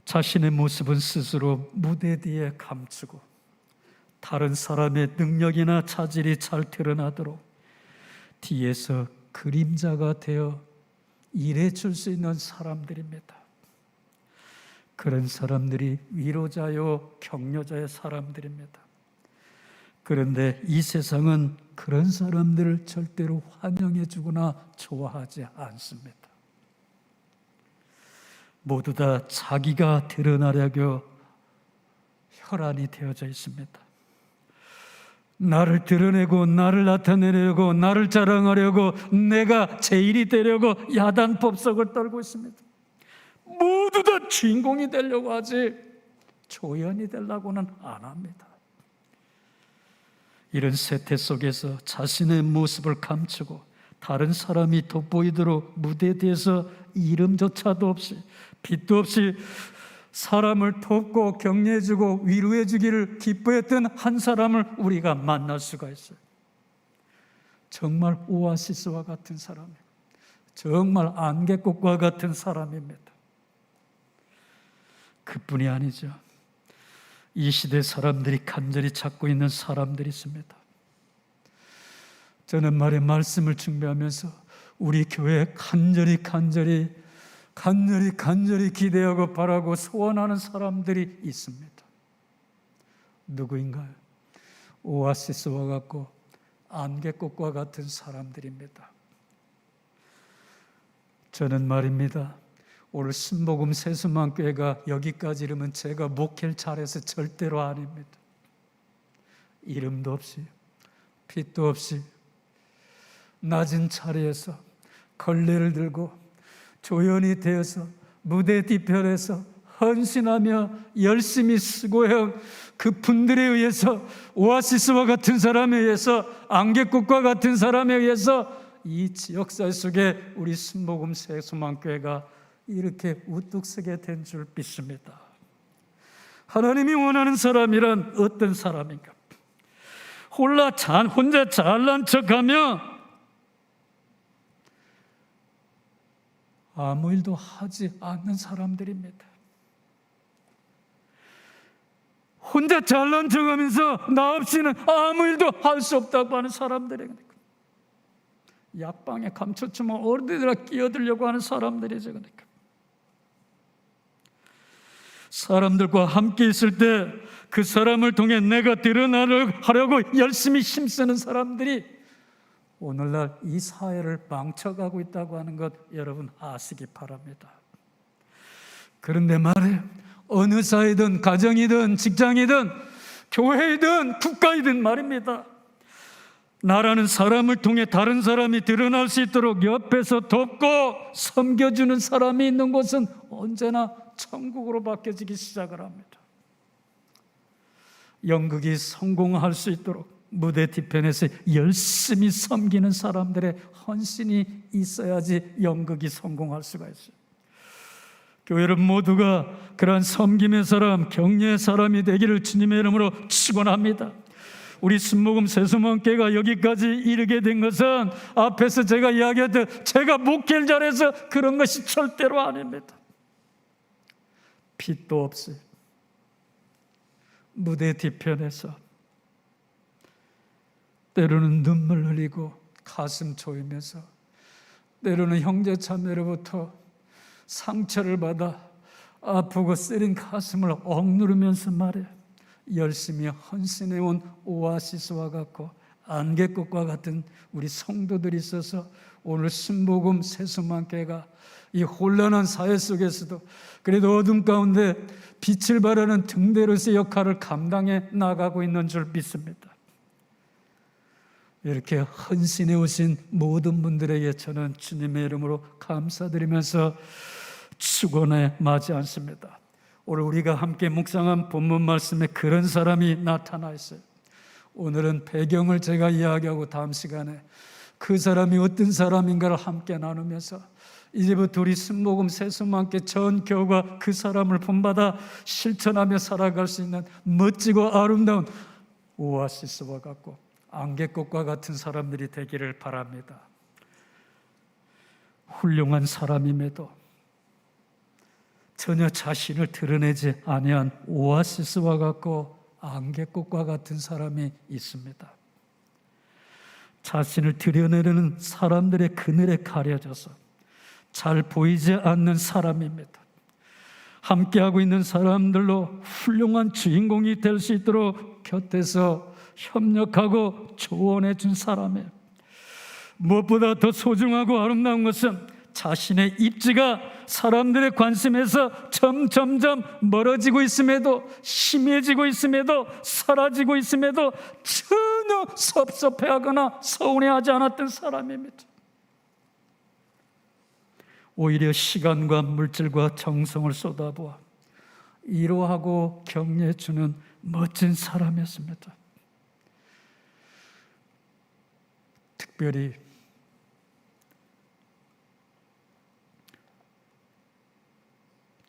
자신의 모습은 스스로 무대 뒤에 감추고 다른 사람의 능력이나 차질이 잘 드러나도록 뒤에서 그림자가 되어 일해줄 수 있는 사람들입니다. 그런 사람들이 위로자요 격려자의 사람들입니다. 그런데 이 세상은 그런 사람들을 절대로 환영해주거나 좋아하지 않습니다. 모두 다 자기가 드러나려고 혈안이 되어져 있습니다. 나를 드러내고 나를 나타내려고 나를 자랑하려고 내가 제일이 되려고 야단 법석을 떨고 있습니다. 모두 다 주인공이 되려고 하지 조연이 되려고는 안 합니다. 이런 세태 속에서 자신의 모습을 감추고 다른 사람이 돋보이도록 무대 뒤에서 이름조차도 없이 빛도 없이 사람을 돕고 격려해주고 위로해주기를 기뻐했던 한 사람을 우리가 만날 수가 있어요. 정말 오아시스와 같은 사람이에요. 정말 안개꽃과 같은 사람입니다. 그뿐이 아니죠. 이 시대 사람들이 간절히 찾고 있는 사람들이 있습니다. 저는 말씀을 준비하면서 우리 교회에 간절히 기대하고 바라고 소원하는 사람들이 있습니다. 누구인가요? 오아시스와 같고 안개꽃과 같은 사람들입니다. 저는 말입니다, 오늘 신복음 세수만교회가 여기까지 이르면 제가 목회를 잘해서 절대로 아닙니다. 이름도 없이 빛도 없이 낮은 자리에서 걸레를 들고 조연이 되어서 무대 뒤편에서 헌신하며 열심히 수고해온 그 분들에 의해서, 오아시스와 같은 사람에 의해서, 안개꽃과 같은 사람에 의해서 이 지역사 속에 우리 신복음 세수만교회가 이렇게 우뚝 서게 된 줄 믿습니다. 하나님이 원하는 사람이란 어떤 사람인가? 혼자 잘난 척하며 아무 일도 하지 않는 사람들입니다. 혼자 잘난 척하면서 나 없이는 아무 일도 할 수 없다고 하는 사람들입니다. 약방에 감초추면 어디들아 끼어들려고 하는 사람들이죠. 그러니까 사람들과 함께 있을 때 그 사람을 통해 내가 드러나려고 열심히 힘쓰는 사람들이 오늘날 이 사회를 망쳐가고 있다고 하는 것 여러분 아시기 바랍니다. 그런데 말이에요, 어느 사회든 가정이든 직장이든 교회이든 국가이든 말입니다, 나라는 사람을 통해 다른 사람이 드러날 수 있도록 옆에서 돕고 섬겨주는 사람이 있는 곳은 언제나 천국으로 바뀌어지기 시작을 합니다. 연극이 성공할 수 있도록 무대 뒤편에서 열심히 섬기는 사람들의 헌신이 있어야지 연극이 성공할 수가 있어요. 교회 여러분 모두가 그러한 섬김의 사람, 격려의 사람이 되기를 주님의 이름으로 축원합니다. 우리 순복음 세수만교회가 여기까지 이르게 된 것은 앞에서 제가 이야기했던 제가 목회를 잘해서 그런 것이 절대로 아닙니다. 빛도 없이 무대 뒤편에서 때로는 눈물 흘리고 가슴 조이면서, 때로는 형제 자매로부터 상처를 받아 아프고 쓰린 가슴을 억누르면서 말해 열심히 헌신해온 오아시스와 같고 안개꽃과 같은 우리 성도들이 있어서 오늘 신복음 세수만개가 이 혼란한 사회 속에서도 그래도 어둠 가운데 빛을 발하는 등대로서의 역할을 감당해 나가고 있는 줄 믿습니다. 이렇게 헌신해 오신 모든 분들에게 저는 주님의 이름으로 감사드리면서 축원에 맞지 않습니다. 오늘 우리가 함께 묵상한 본문 말씀에 그런 사람이 나타나 있어요. 오늘은 배경을 제가 이야기하고 다음 시간에 그 사람이 어떤 사람인가를 함께 나누면서 이제부터 우리 순복음 세수만께 전 교우가 그 사람을 본받아 실천하며 살아갈 수 있는 멋지고 아름다운 오아시스와 같고 안개꽃과 같은 사람들이 되기를 바랍니다. 훌륭한 사람임에도 전혀 자신을 드러내지 아니한 오아시스와 같고 안개꽃과 같은 사람이 있습니다. 자신을 드러내려는 사람들의 그늘에 가려져서 잘 보이지 않는 사람입니다. 함께하고 있는 사람들로 훌륭한 주인공이 될 수 있도록 곁에서 협력하고 조언해 준 사람이에요. 무엇보다 더 소중하고 아름다운 것은 자신의 입지가 사람들의 관심에서 점점점 멀어지고 있음에도, 심해지고 있음에도, 사라지고 있음에도 전혀 섭섭해하거나 서운해하지 않았던 사람입니다. 오히려 시간과 물질과 정성을 쏟아부어 위로하고 격려해 주는 멋진 사람이었습니다. 특별히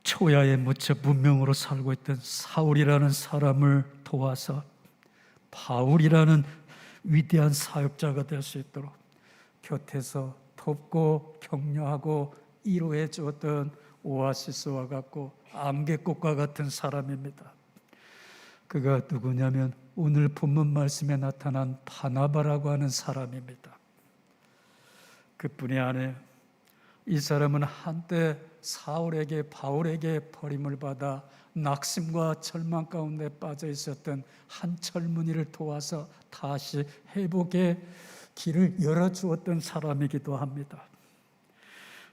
초야에 묻혀 문명으로 살고 있던 사울이라는 사람을 도와서 바울이라는 위대한 사역자가 될 수 있도록 곁에서 돕고 격려하고 위로해 주었던 오아시스와 같고 안개꽃과 같은 사람입니다. 그가 누구냐면 오늘 본문 말씀에 나타난 바나바라고 하는 사람입니다. 그뿐이 아니에요. 이 사람은 한때 사울에게 바울에게 버림을 받아 낙심과 절망 가운데 빠져 있었던 한 젊은이를 도와서 다시 회복의 길을 열어주었던 사람이기도 합니다.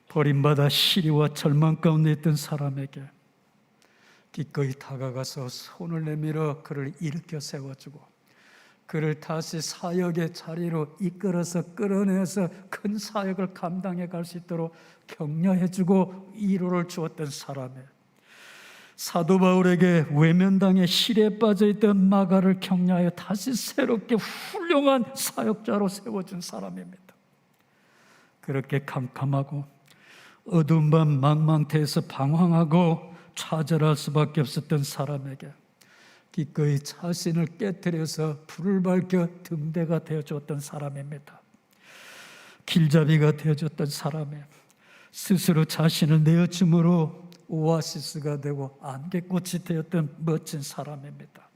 버림받아 시리와 절망 가운데 있던 사람에게 기꺼이 다가가서 손을 내밀어 그를 일으켜 세워주고 그를 다시 사역의 자리로 이끌어서 끌어내서 큰 사역을 감당해 갈 수 있도록 격려해주고 위로를 주었던 사람이에요. 사도 바울에게 외면당해 실에 빠져있던 마가를 격려하여 다시 새롭게 훌륭한 사역자로 세워준 사람입니다. 그렇게 캄캄하고 어두운 밤 망망태에서 방황하고 좌절할 수밖에 없었던 사람에게 기꺼이 자신을 깨뜨려서 불을 밝혀 등대가 되어줬던 사람입니다. 길잡이가 되어줬던 사람이에요. 스스로 자신을 내어줌으로 오아시스가 되고 안개꽃이 되었던 멋진 사람입니다.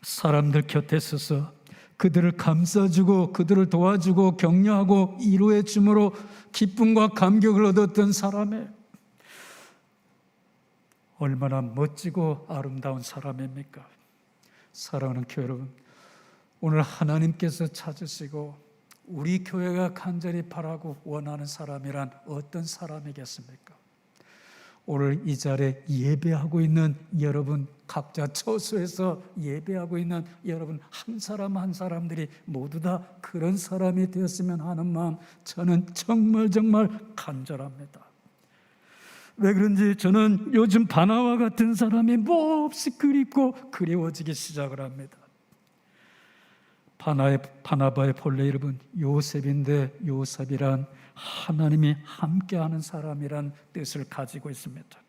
사람들 곁에 서서 그들을 감싸주고 그들을 도와주고 격려하고 위로해 줌으로 기쁨과 감격을 얻었던 사람이에요. 얼마나 멋지고 아름다운 사람입니까? 사랑하는 교회 여러분, 오늘 하나님께서 찾으시고 우리 교회가 간절히 바라고 원하는 사람이란 어떤 사람이겠습니까? 오늘 이 자리에 예배하고 있는 여러분, 각자 처소에서 예배하고 있는 여러분 한 사람 한 사람들이 모두 다 그런 사람이 되었으면 하는 마음 저는 정말 간절합니다. 왜 그런지 저는 요즘 바나와 같은 사람이 몹시 그립고 그리워지기 시작을 합니다. 바나바의 본래 이름은 요셉인데 요셉이란 하나님이 함께하는 사람이란 뜻을 가지고 있습니다.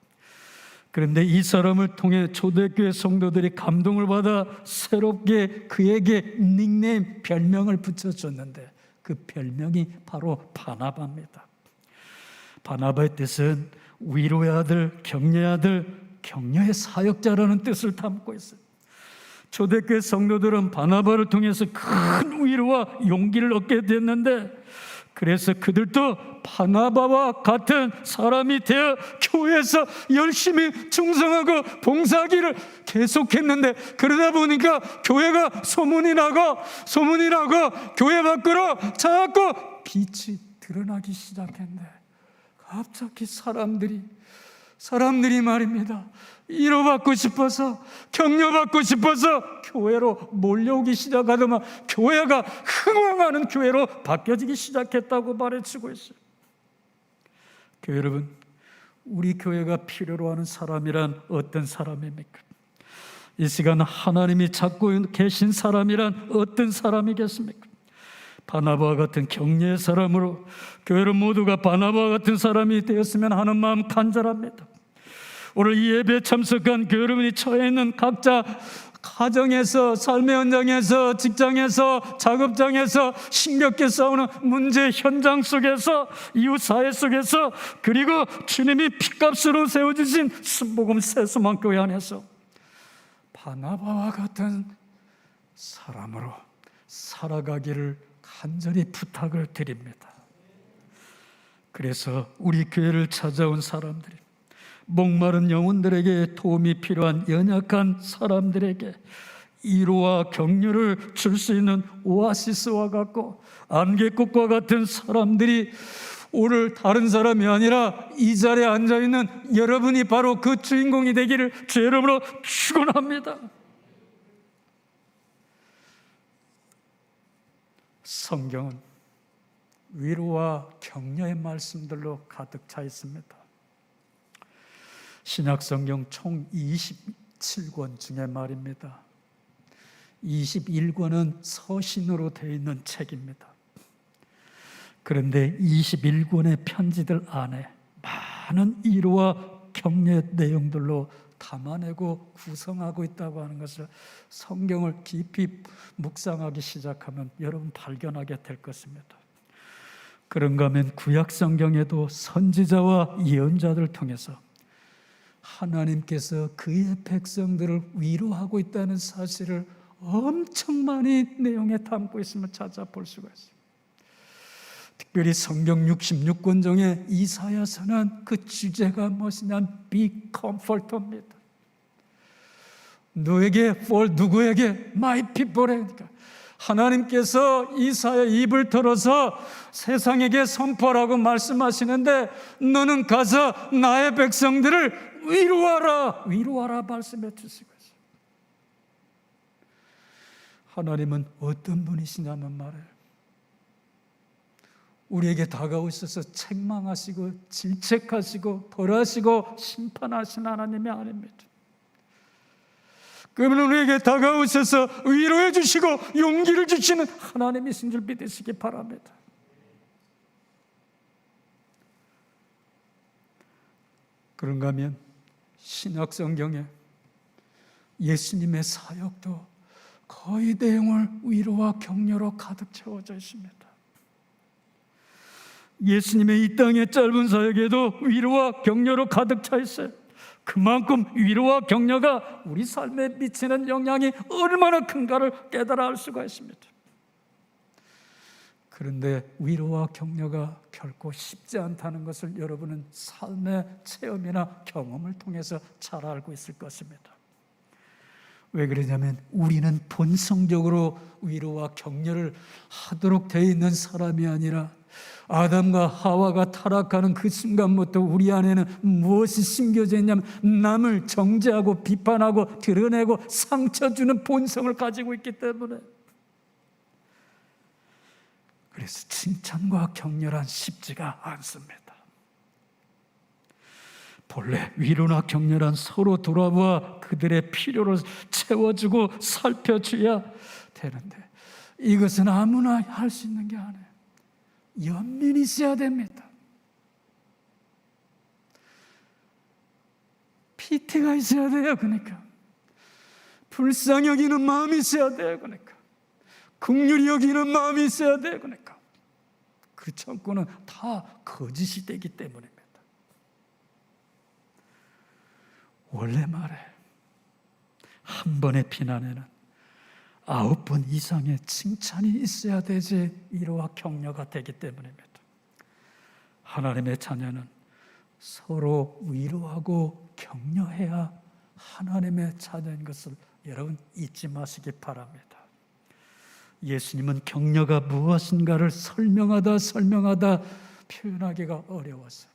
그런데 이 사람을 통해 초대교회 성도들이 감동을 받아 새롭게 그에게 닉네임, 별명을 붙여줬는데 그 별명이 바로 바나바입니다. 바나바의 뜻은 위로의 아들, 격려의 아들, 격려의 사역자라는 뜻을 담고 있어요. 초대교회 성도들은 바나바를 통해서 큰 위로와 용기를 얻게 됐는데, 그래서 그들도 바나바와 같은 사람이 되어 교회에서 열심히 충성하고 봉사하기를 계속했는데, 그러다 보니까 교회가 소문이 나고 교회 밖으로 자꾸 빛이 드러나기 시작했는데, 갑자기 사람들이 말입니다, 위로받고 싶어서, 격려받고 싶어서 교회로 몰려오기 시작하더만 교회가 흥황하는 교회로 바뀌어지기 시작했다고 말해주고 있어요. 교회 여러분, 우리 교회가 필요로 하는 사람이란 어떤 사람입니까? 이 시간 하나님이 찾고 계신 사람이란 어떤 사람이겠습니까? 바나바와 같은 격려의 사람으로 교회를 모두가 바나바와 같은 사람이 되었으면 하는 마음 간절합니다. 오늘 이 예배에 참석한 교회 여러분이 처해 있는 각자 가정에서, 삶의 현장에서, 직장에서, 작업장에서, 힘겹게 싸우는 문제 현장 속에서, 이웃 사회 속에서, 그리고 주님이 핏값으로 세워주신 순복음 세수만교회 안에서 바나바와 같은 사람으로 살아가기를 간절히 부탁을 드립니다. 그래서 우리 교회를 찾아온 사람들이, 목마른 영혼들에게 도움이 필요한 연약한 사람들에게 위로와 격려를 줄 수 있는 오아시스와 같고 안개꽃과 같은 사람들이 오늘 다른 사람이 아니라 이 자리에 앉아있는 여러분이 바로 그 주인공이 되기를 주 이름으로 축원합니다. 성경은 위로와 격려의 말씀들로 가득 차 있습니다. 신약성경 총 27권 중에 말입니다, 21권은 서신으로 되어 있는 책입니다. 그런데 21권의 편지들 안에 많은 위로와 격려의 내용들로 담아내고 구성하고 있다고 하는 것을 성경을 깊이 묵상하기 시작하면 여러분 발견하게 될 것입니다. 그런가 하면 구약 성경에도 선지자와 예언자들을 통해서 하나님께서 그의 백성들을 위로하고 있다는 사실을 엄청 많이 내용에 담고 있음을 찾아볼 수가 있습니다. 특별히 성경 66권 중에 이사야서는 그 주제가 무엇이냐면 Be Comfort입니다. 너에게, for 누구에게? My people에게. 하나님께서 이사야 입을 털어서 세상에게 선포하라고 말씀하시는데, 너는 가서 나의 백성들을 위로하라 말씀해 주시고 있어요. 하나님은 어떤 분이시냐면 말이에요, 우리에게 다가오셔서 책망하시고 질책하시고 벌하시고 심판하신 하나님이 아닙니다. 그러면 우리에게 다가오셔서 위로해 주시고 용기를 주시는 하나님이신 줄 믿으시기 바랍니다. 그런가 하면 신약 성경에 예수님의 사역도 거의 내용을 위로와 격려로 가득 채워져 있습니다. 예수님의 이 땅의 짧은 사역에도 위로와 격려로 가득 차 있어요. 그만큼 위로와 격려가 우리 삶에 미치는 영향이 얼마나 큰가를 깨달아 알 수가 있습니다. 그런데 위로와 격려가 결코 쉽지 않다는 것을 여러분은 삶의 체험이나 경험을 통해서 잘 알고 있을 것입니다. 왜 그러냐면 우리는 본성적으로 위로와 격려를 하도록 되어 있는 사람이 아니라 아담과 하와가 타락하는 그 순간부터 우리 안에는 무엇이 심겨져 있냐면 남을 정죄하고 비판하고 드러내고 상처 주는 본성을 가지고 있기 때문에, 그래서 칭찬과 격려란 쉽지가 않습니다. 본래 위로나 격려란 서로 돌아보아 그들의 필요를 채워주고 살펴줘야 되는데, 이것은 아무나 할 수 있는 게 아니에요. 연민이 있어야 됩니다. 피티가 있어야 돼요. 그러니까 불쌍히 여기는 마음이 있어야 돼요. 그러니까 긍휼히 여기는 마음이 있어야 돼요. 그러니까 그렇지 않고는 다 거짓이 되기 때문입니다. 원래 말해 한 번의 비난에는 9번 이상의 칭찬이 있어야 되지 위로와 격려가 되기 때문입니다. 하나님의 자녀는 서로 위로하고 격려해야 하나님의 자녀인 것을 여러분 잊지 마시기 바랍니다. 예수님은 격려가 무엇인가를 설명하다 표현하기가 어려워서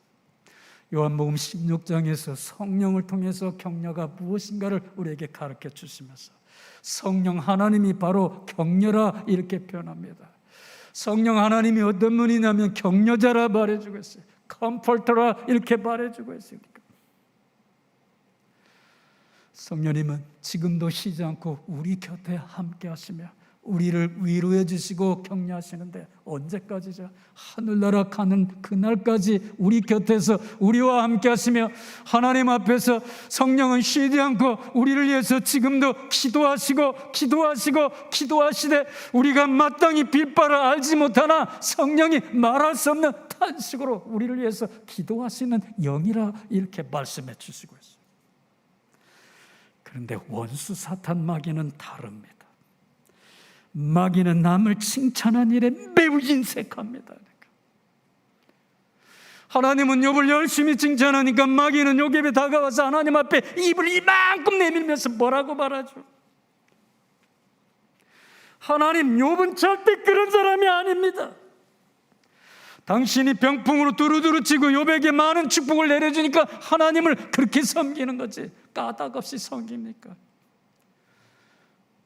요한복음 16장에서 성령을 통해서 격려가 무엇인가를 우리에게 가르쳐 주시면서 성령 하나님이 바로 격려라 이렇게 표현합니다. 성령 하나님이 어떤 분이냐면 격려자라 말해주고 있어요. 컴포터라 이렇게 말해주고 있으니까 성령님은 지금도 쉬지 않고 우리 곁에 함께 하시며 우리를 위로해 주시고 격려하시는데 언제까지죠? 하늘나라 가는 그날까지 우리 곁에서 우리와 함께 하시며 하나님 앞에서 성령은 쉬지 않고 우리를 위해서 지금도 기도하시되 우리가 마땅히 빌바라 알지 못하나 성령이 말할 수 없는 탄식으로 우리를 위해서 기도하시는 영이라 이렇게 말씀해 주시고 있어요. 그런데 원수 사탄 마귀는 다릅니다. 마귀는 남을 칭찬한 일에 매우 인색합니다. 하나님은 욥을 열심히 칭찬하니까 마귀는 욥에 다가와서 하나님 앞에 입을 이만큼 내밀면서 뭐라고 말하죠? 하나님, 욥은 절대 그런 사람이 아닙니다. 당신이 병풍으로 두루두루 치고 욥에게 많은 축복을 내려주니까 하나님을 그렇게 섬기는 거지 까닭 없이 섬깁니까?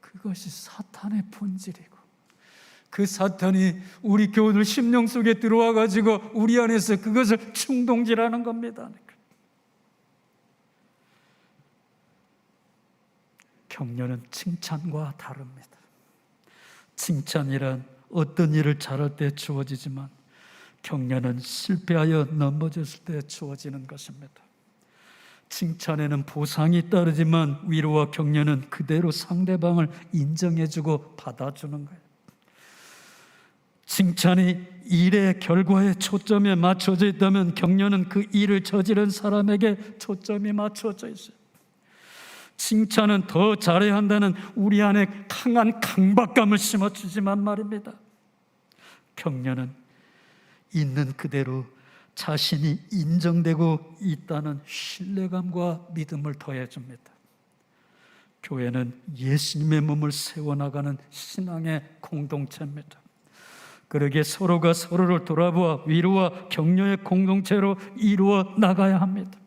그것이 사탄의 본질이고 그 사탄이 우리 교우들 심령 속에 들어와 가지고 우리 안에서 그것을 충동질하는 겁니다. 격려는 칭찬과 다릅니다. 칭찬이란 어떤 일을 잘할 때 주어지지만 격려는 실패하여 넘어졌을 때 주어지는 것입니다. 칭찬에는 보상이 따르지만 위로와 격려는 그대로 상대방을 인정해주고 받아주는 거예요. 칭찬이 일의 결과에 초점에 맞춰져 있다면 격려는 그 일을 저지른 사람에게 초점이 맞춰져 있어요. 칭찬은 더 잘해야 한다는 우리 안에 강한 강박감을 심어주지만 말입니다. 격려는 있는 그대로 자신이 인정되고 있다는 신뢰감과 믿음을 더해줍니다. 교회는 예수님의 몸을 세워나가는 신앙의 공동체입니다. 그러기에 서로가 서로를 돌아보아 위로와 격려의 공동체로 이루어 나가야 합니다.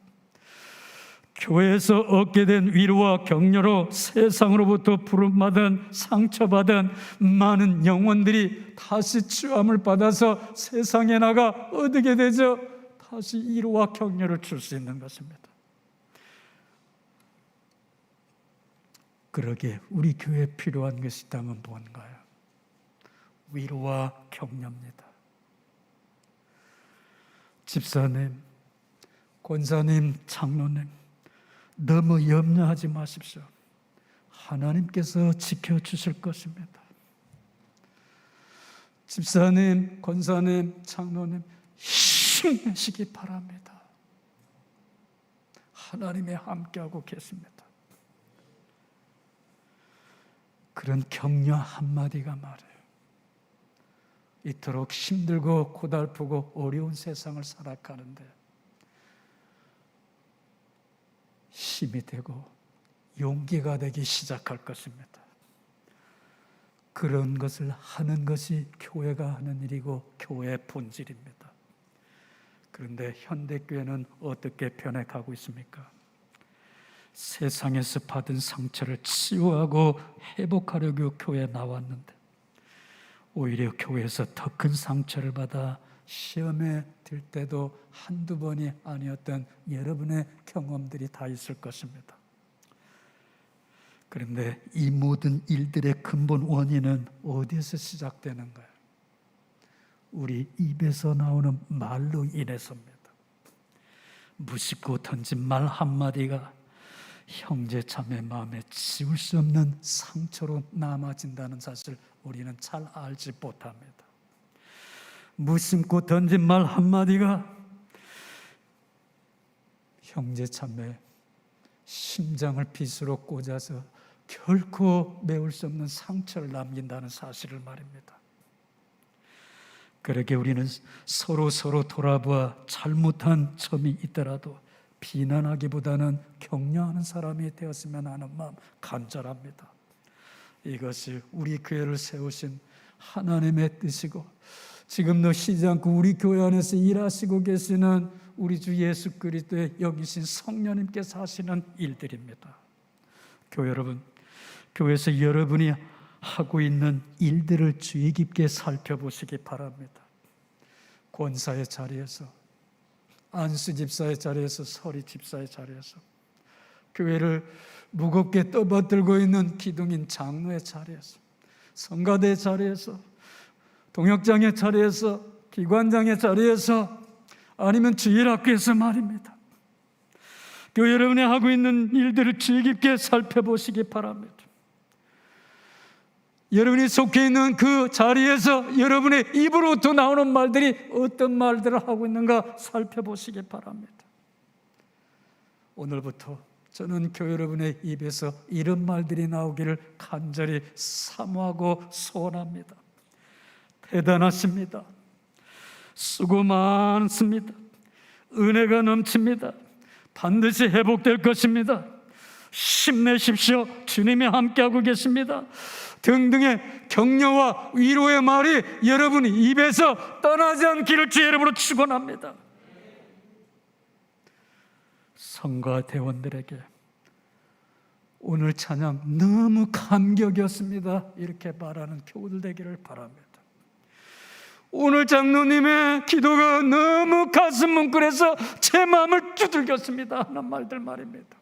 교회에서 얻게 된 위로와 격려로 세상으로부터 부름받은 상처받은 많은 영혼들이 다시 치유함을 받아서 세상에 나가 얻게 되죠. 다시 위로와 격려를 줄 수 있는 것입니다. 그러기에 우리 교회에 필요한 것이 있다면 뭔가요? 위로와 격려입니다. 집사님, 권사님, 장로님, 너무 염려하지 마십시오. 하나님께서 지켜주실 것입니다. 집사님, 권사님, 장로님, 힘내시기 바랍니다. 하나님이 함께하고 계십니다. 그런 격려 한마디가 말해요. 이토록 힘들고 고달프고 어려운 세상을 살아가는데 힘이 되고 용기가 되기 시작할 것입니다. 그런 것을 하는 것이 교회가 하는 일이고 교회의 본질입니다. 그런데 현대교회는 어떻게 변해가고 있습니까? 세상에서 받은 상처를 치유하고 회복하려고 교회에 나왔는데 오히려 교회에서 더 큰 상처를 받아 시험에 들 때도 한두 번이 아니었던 여러분의 경험들이 다 있을 것입니다. 그런데 이 모든 일들의 근본 원인은 어디에서 시작되는가요? 우리 입에서 나오는 말로 인해서입니다. 무심코 던진 말 한마디가 형제 자매 마음에 지울 수 없는 상처로 남아진다는 사실 우리는 잘 알지 못합니다. 무심코 던진 말 한마디가 형제 자매 심장을 빗으로 꽂아서 결코 메울 수 없는 상처를 남긴다는 사실을 말입니다. 그러게 우리는 서로 돌아보아 잘못한 점이 있더라도 비난하기보다는 격려하는 사람이 되었으면 하는 마음 간절합니다. 이것이 우리 교회를 세우신 하나님의 뜻이고 지금도 쉬지 않고 우리 교회 안에서 일하시고 계시는 우리 주 예수 그리스도의 여기신 성령님께서 하시는 일들입니다. 교회 여러분, 교회에서 여러분이 하고 있는 일들을 주의 깊게 살펴보시기 바랍니다. 권사의 자리에서, 안수 집사의 자리에서, 서리 집사의 자리에서, 교회를 무겁게 떠받들고 있는 기둥인 장로의 자리에서, 성가대의 자리에서, 동역장의 자리에서, 기관장의 자리에서, 아니면 주일학교에서 말입니다. 교회 여러분이 하고 있는 일들을 주의 깊게 살펴보시기 바랍니다. 여러분이 속해 있는 그 자리에서 여러분의 입으로부터 나오는 말들이 어떤 말들을 하고 있는가 살펴보시기 바랍니다. 오늘부터 저는 교회 여러분의 입에서 이런 말들이 나오기를 간절히 사모하고 소원합니다. 대단하십니다. 수고 많습니다. 은혜가 넘칩니다. 반드시 회복될 것입니다. 힘내십시오. 주님이 함께하고 계십니다. 등등의 격려와 위로의 말이 여러분 입에서 떠나지 않기를 주의 이름으로 축원합니다. 성가 대원들에게 오늘 찬양 너무 감격이었습니다. 이렇게 말하는 교우들 되기를 바랍니다. 오늘 장로님의 기도가 너무 가슴 뭉클해서 제 마음을 두들겼습니다 하는 말들 말입니다.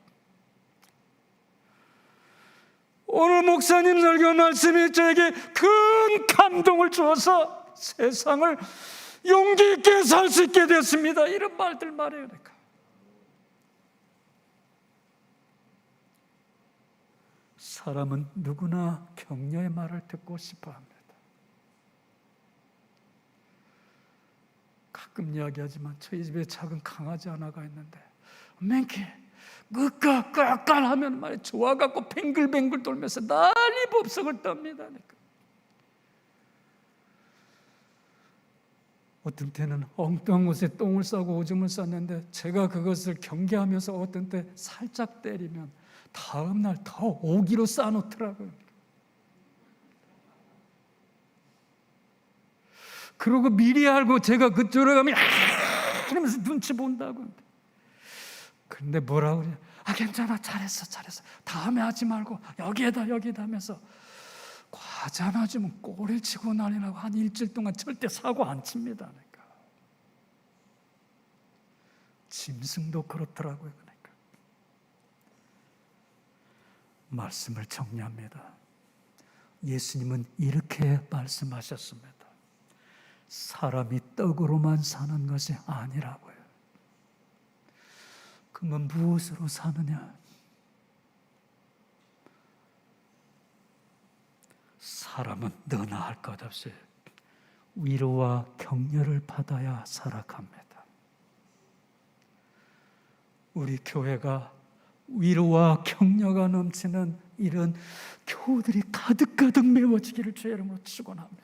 오늘 목사님 설교 말씀이 저에게 큰 감동을 주어서 세상을 용기 있게 살 수 있게 됐습니다. 이런 말들 말해요. 사람은 누구나 격려의 말을 듣고 싶어 합니다. 가끔 이야기하지만 저희 집에 작은 강아지 하나가 있는데 맹키 끄끌끄끌 하면 말이야 좋아갖고 뱅글뱅글 돌면서 난리 법석을 떱니다. 어떤 때는 엉뚱한 곳에 똥을 싸고 오줌을 쌌는데 제가 그것을 경계하면서 어떤 때 살짝 때리면 다음 날 더 오기로 싸놓더라고요. 그러고 미리 알고 제가 그쪽으로 가면 이러면서 눈치 본다고. 근데 뭐라고 그래? 괜찮아, 잘했어. 다음에 하지 말고 여기에다 하면서 과자 하나 주면 꼬리를 치고 난리나고 한 일주일 동안 절대 사고 안 칩니다. 그러니까. 짐승도 그렇더라고요. 그러니까. 말씀을 정리합니다. 예수님은 이렇게 말씀하셨습니다. 사람이 떡으로만 사는 것이 아니라고요. 그러면 무엇으로 사느냐? 사람은 너나 할 것 없이 위로와 격려를 받아야 살아갑니다. 우리 교회가 위로와 격려가 넘치는 이런 교우들이 가득가득 메워지기를 주의 이름으로 축원합니다.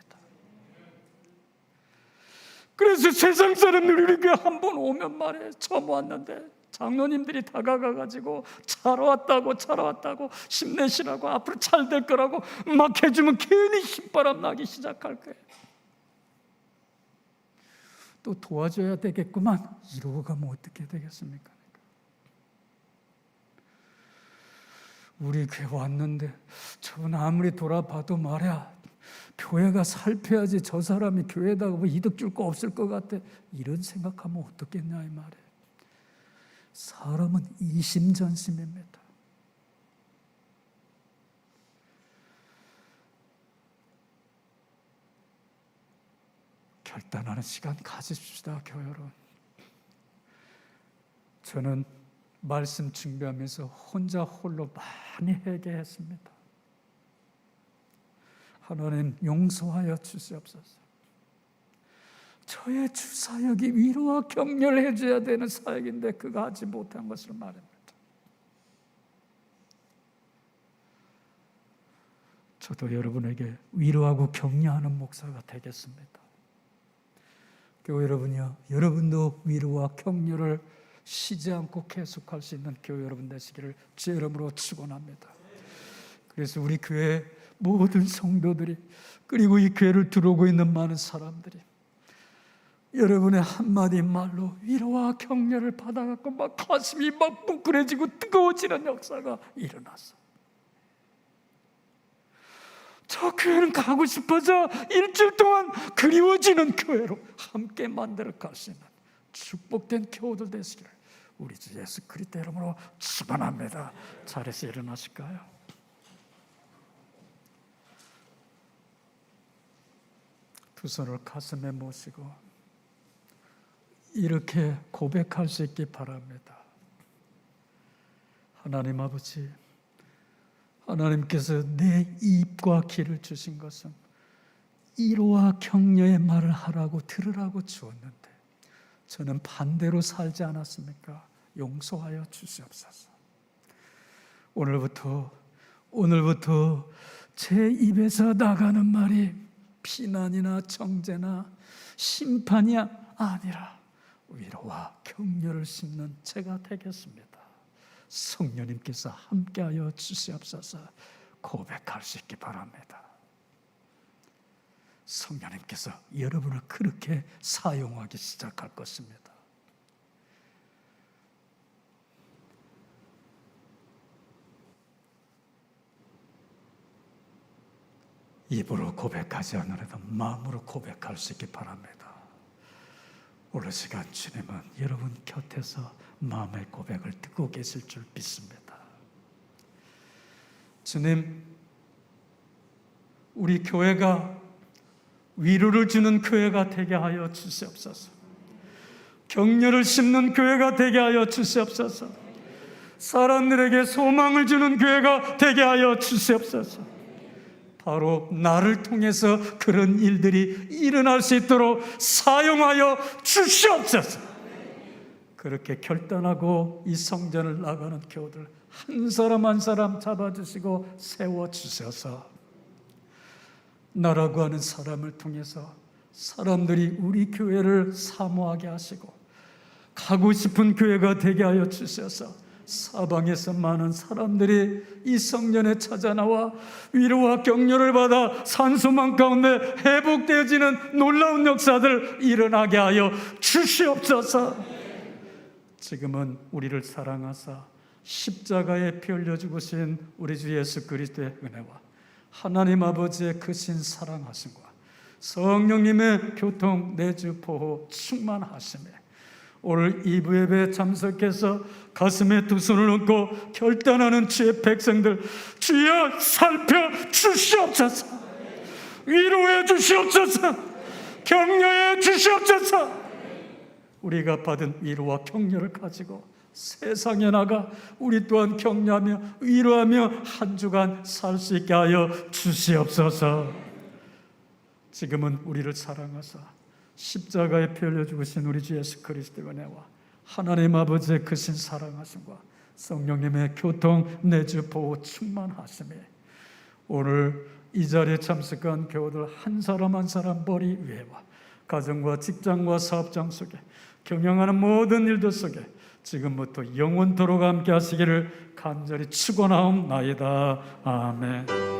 그래서 세상 사람들이 우리 교회 한 번 오면 말해 처음 왔는데 장로님들이 다가가가지고 차러 왔다고 힘내시라고 앞으로 잘 될 거라고 막 해주면 괜히 힘바람 나기 시작할 거예요. 또 도와줘야 되겠구만 이러고 가면 어떻게 되겠습니까? 우리 교회 왔는데 저분 아무리 돌아봐도 말이야 교회가 살펴야지 저 사람이 교회에다가 뭐 이득 줄 거 없을 것 같아 이런 생각하면 어떻겠냐 이 말이에요. 사람은 이심전심입니다. 결단하는 시간 가지십시다 교회 여러분. 저는 말씀 준비하면서 혼자 홀로 많이 회개했습니다. 하나님 용서하여 주시옵소서. 저의 주 사역이 위로와 격려를 해줘야 되는 사역인데 그거 하지 못한 것을 말합니다. 저도 여러분에게 위로하고 격려하는 목사가 되겠습니다. 교회 여러분이요, 여러분도 위로와 격려를 쉬지 않고 계속할 수 있는 교회 여러분 되시기를 제 이름으로 축원합니다. 그래서 우리 교회 모든 성도들이, 그리고 이 교회를 들어오고 있는 많은 사람들이 여러분의 한마디 말로 위로와 격려를 받아갖고 막 가슴이 막 뭉클해지고 뜨거워지는 역사가 일어났어. 저 교회는 가고 싶어서 일주일 동안 그리워지는 교회로 함께 만들어 갈 수 있는 축복된 교우들 되시기를 우리 주 예수 그리스도 이름으로 축원합니다. 자리에서 일어나실까요? 두 손을 가슴에 모시고 이렇게 고백할 수 있기 바랍니다. 하나님 아버지, 하나님께서 내 입과 귀를 주신 것은 위로와 격려의 말을 하라고 들으라고 주었는데 저는 반대로 살지 않았습니까? 용서하여 주시옵소서. 오늘부터 제 입에서 나가는 말이 비난이나 정죄나 심판이 아니라 위로와 격려를 심는 제가 되겠습니다. 성령님께서 함께하여 주시옵소서. 고백할 수 있기 바랍니다. 성령님께서 여러분을 그렇게 사용하기 시작할 것입니다. 입으로 고백하지 않으려도 마음으로 고백할 수 있기 바랍니다. 오늘 시간 주님은 여러분 곁에서 마음의 고백을 듣고 계실 줄 믿습니다. 주님, 우리 교회가 위로를 주는 교회가 되게 하여 주시옵소서. 격려를 심는 교회가 되게 하여 주시옵소서. 사람들에게 소망을 주는 교회가 되게 하여 주시옵소서. 바로 나를 통해서 그런 일들이 일어날 수 있도록 사용하여 주시옵소서. 그렇게 결단하고 이 성전을 나가는 교우들 한 사람 한 사람 잡아주시고 세워주셔서 나라고 하는 사람을 통해서 사람들이 우리 교회를 사모하게 하시고 가고 싶은 교회가 되게 하여 주셔서 사방에서 많은 사람들이 이 성전에 찾아 나와 위로와 격려를 받아 산소망 가운데 회복되어지는 놀라운 역사들 일어나게 하여 주시옵소서. 지금은 우리를 사랑하사 십자가에 피 흘려 죽으신 우리 주 예수 그리스도의 은혜와 하나님 아버지의 크신 사랑하심과 성령님의 교통 내주 보호 충만하심에 오늘 2부 예배에 참석해서 가슴에 두 손을 얹고 결단하는 주의 백성들 주여 살펴 주시옵소서. 위로해 주시옵소서. 격려해 주시옵소서. 우리가 받은 위로와 격려를 가지고 세상에 나가 우리 또한 격려하며 위로하며 한 주간 살 수 있게 하여 주시옵소서. 지금은 우리를 사랑하사 십자가에 피 흘려 죽으신 우리 주 예수 그리스도의 은혜와 하나님 아버지의 크신 사랑하심과 성령님의 교통 내주 보호 충만하심에 오늘 이 자리에 참석한 교우들 한 사람 한 사람 머리 위에와 가정과 직장과 사업장 속에 경영하는 모든 일들 속에 지금부터 영원토록 함께 하시기를 간절히 축원하옵나이다. 아멘.